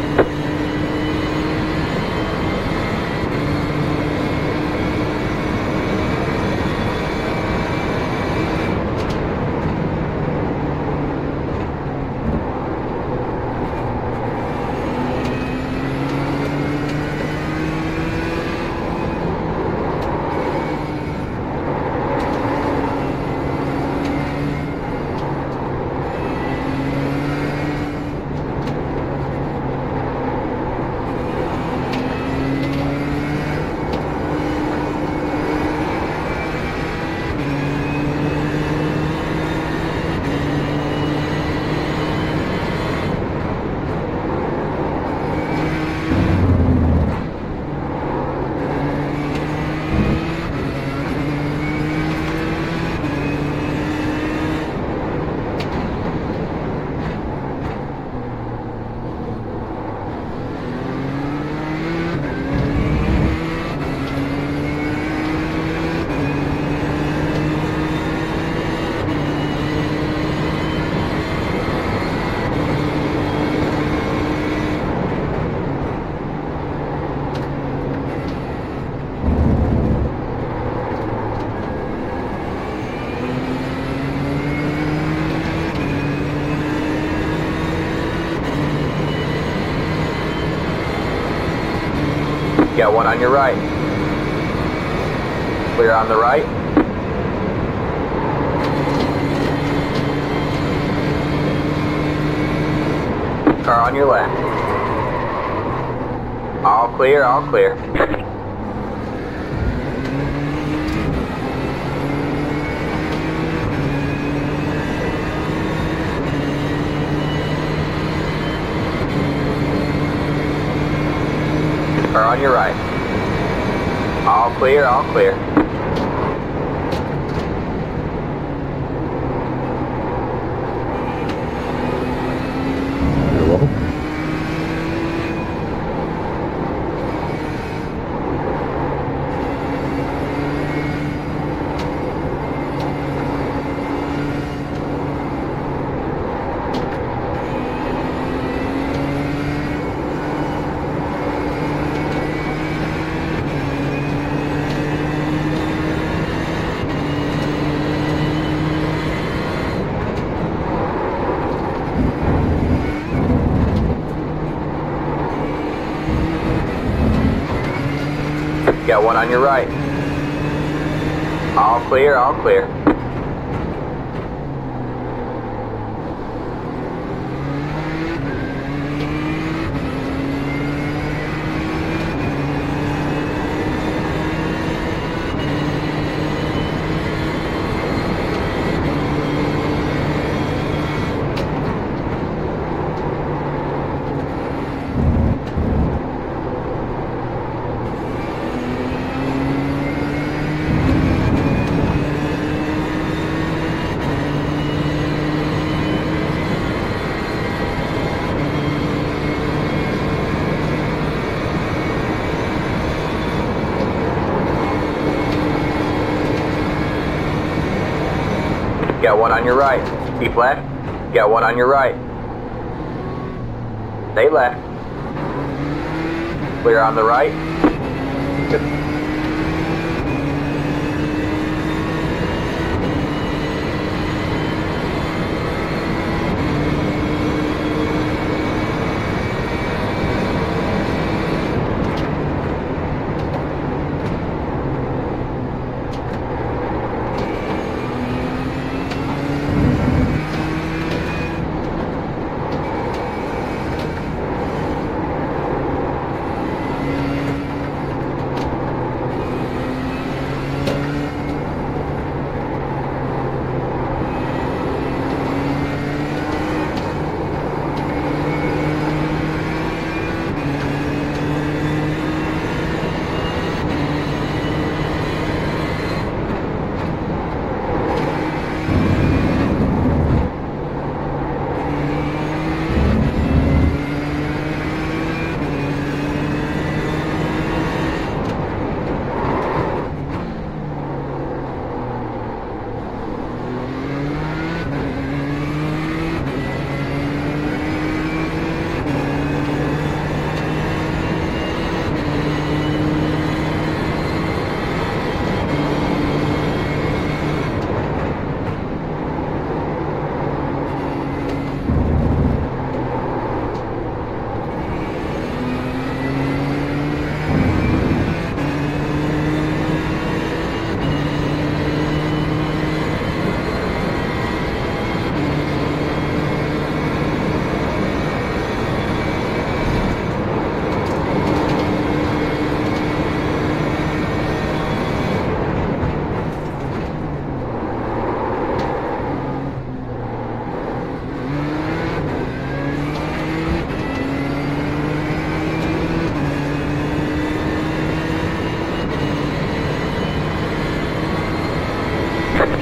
Got one on your right. Clear on the right. Car on your left. All clear, all clear. Car on your right. All clear, all clear. You're welcome. Got one on your right. All clear, all clear. Got one on your right. Keep left. Got one on your right. Stay left. Clear on the right.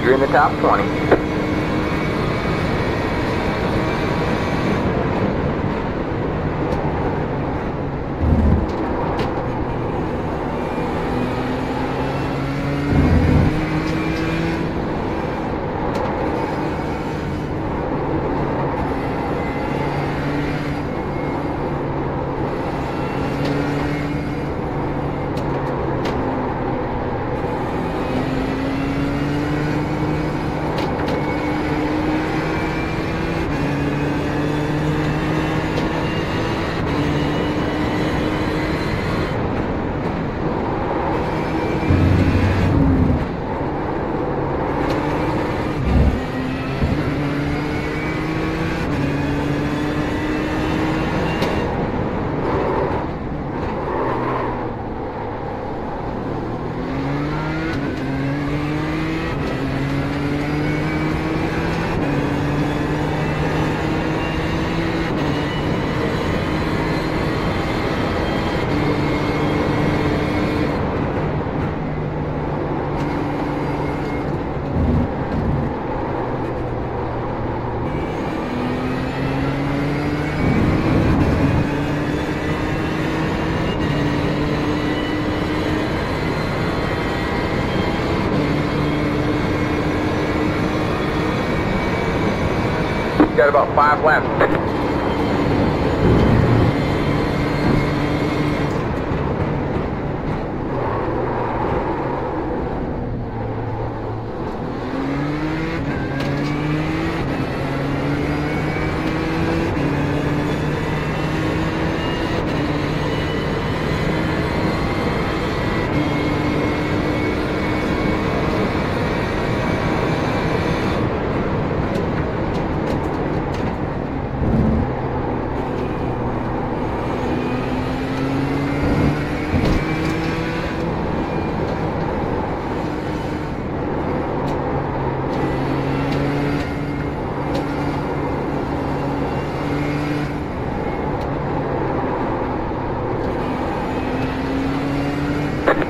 You're in the top 20. Got about 5 laps.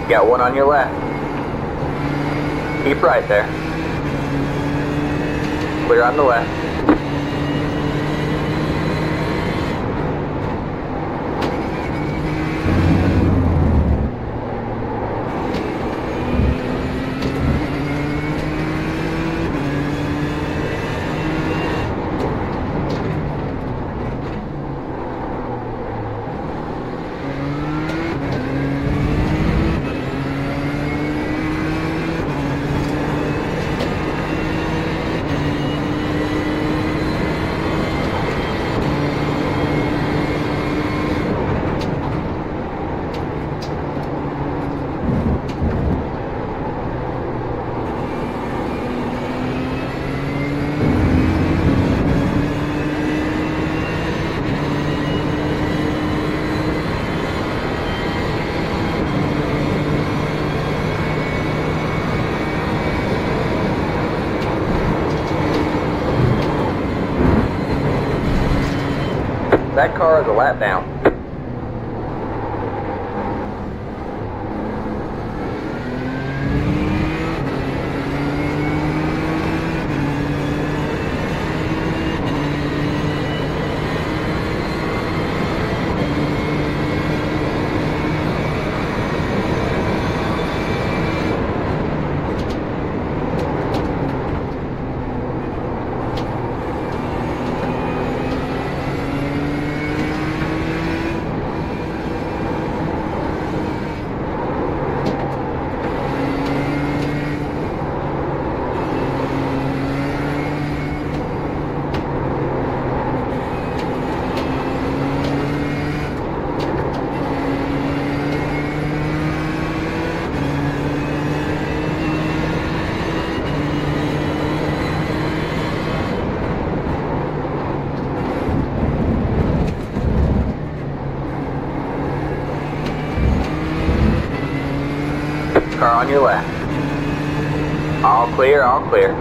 Got one on your left. Keep right there. Clear on the left. That car is a lap down. Car on your left. All clear, all clear.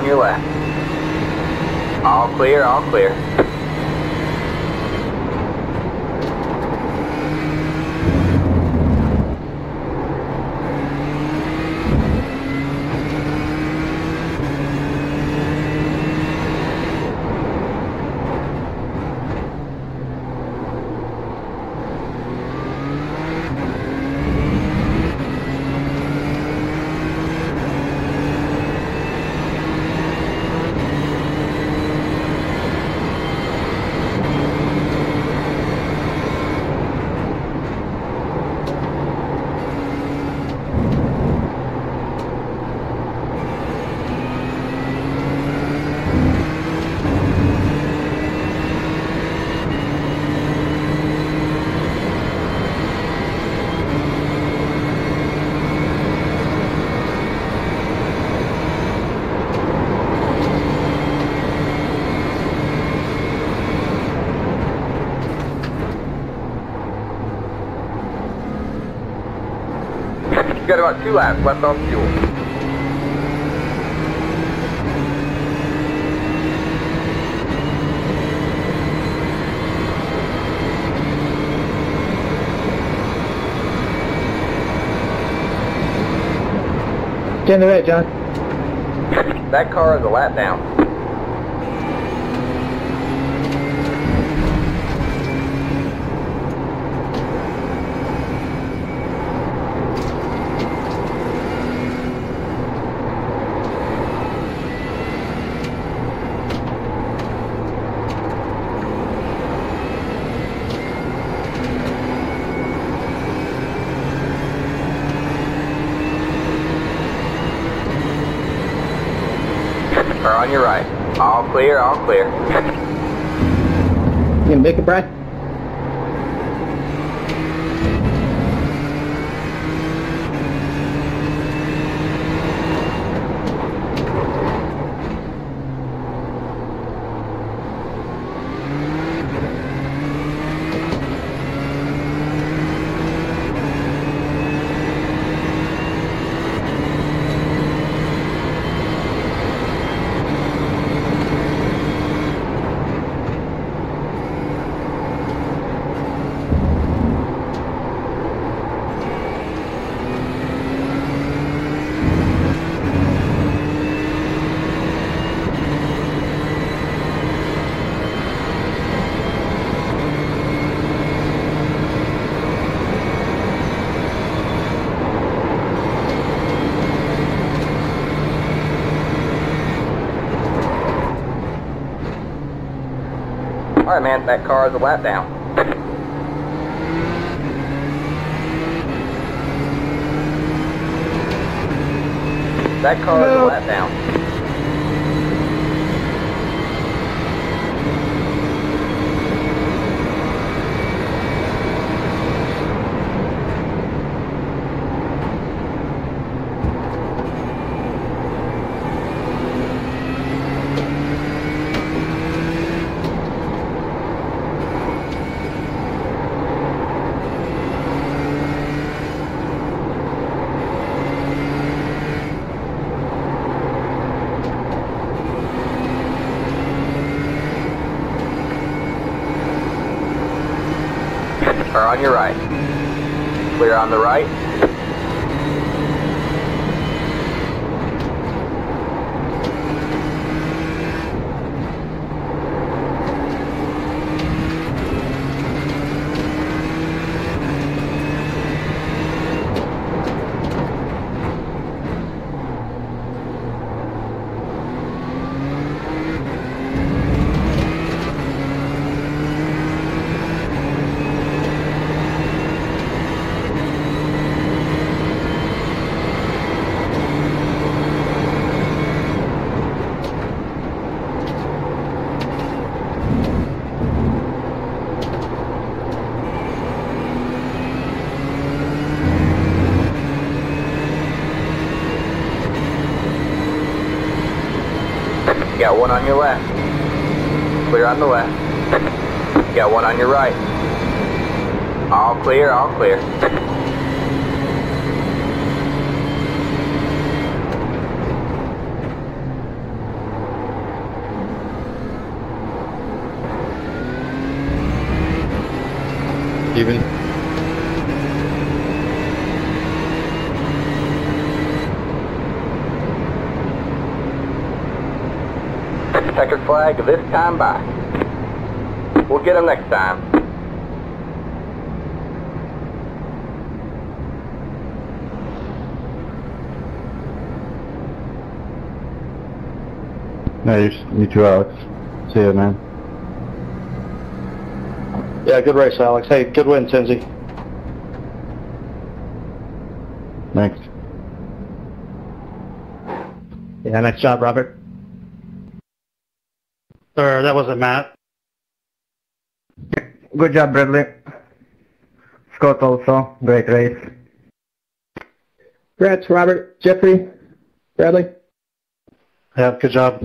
on your left. All clear, all clear. Got about 2 laps left on fuel. Get in the right, John. That car is a lap down. Car on your right. All clear, all clear. You gonna make it, Brad? Alright, man, that car is a lap down. That car is a lap down. Car on your right. Clear on the right. Got one on your left. Clear on the left. Got one on your right. All clear, all clear. Even. Checkered flag this time by. We'll get them next time. No, you too, Alex. See you, man. Yeah, good race, Alex. Hey, good win, Tinsy. Thanks. Yeah, nice job, Robert. That wasn't Matt. Good job, Bradley. Scott also. Great race. Congrats, Robert, Jeffrey, Bradley. Yeah, good job.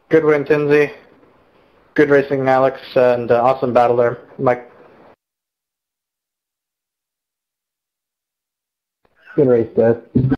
Good win, Tinsy. Good racing, Alex, and awesome battle there, Mike. Good race, guys.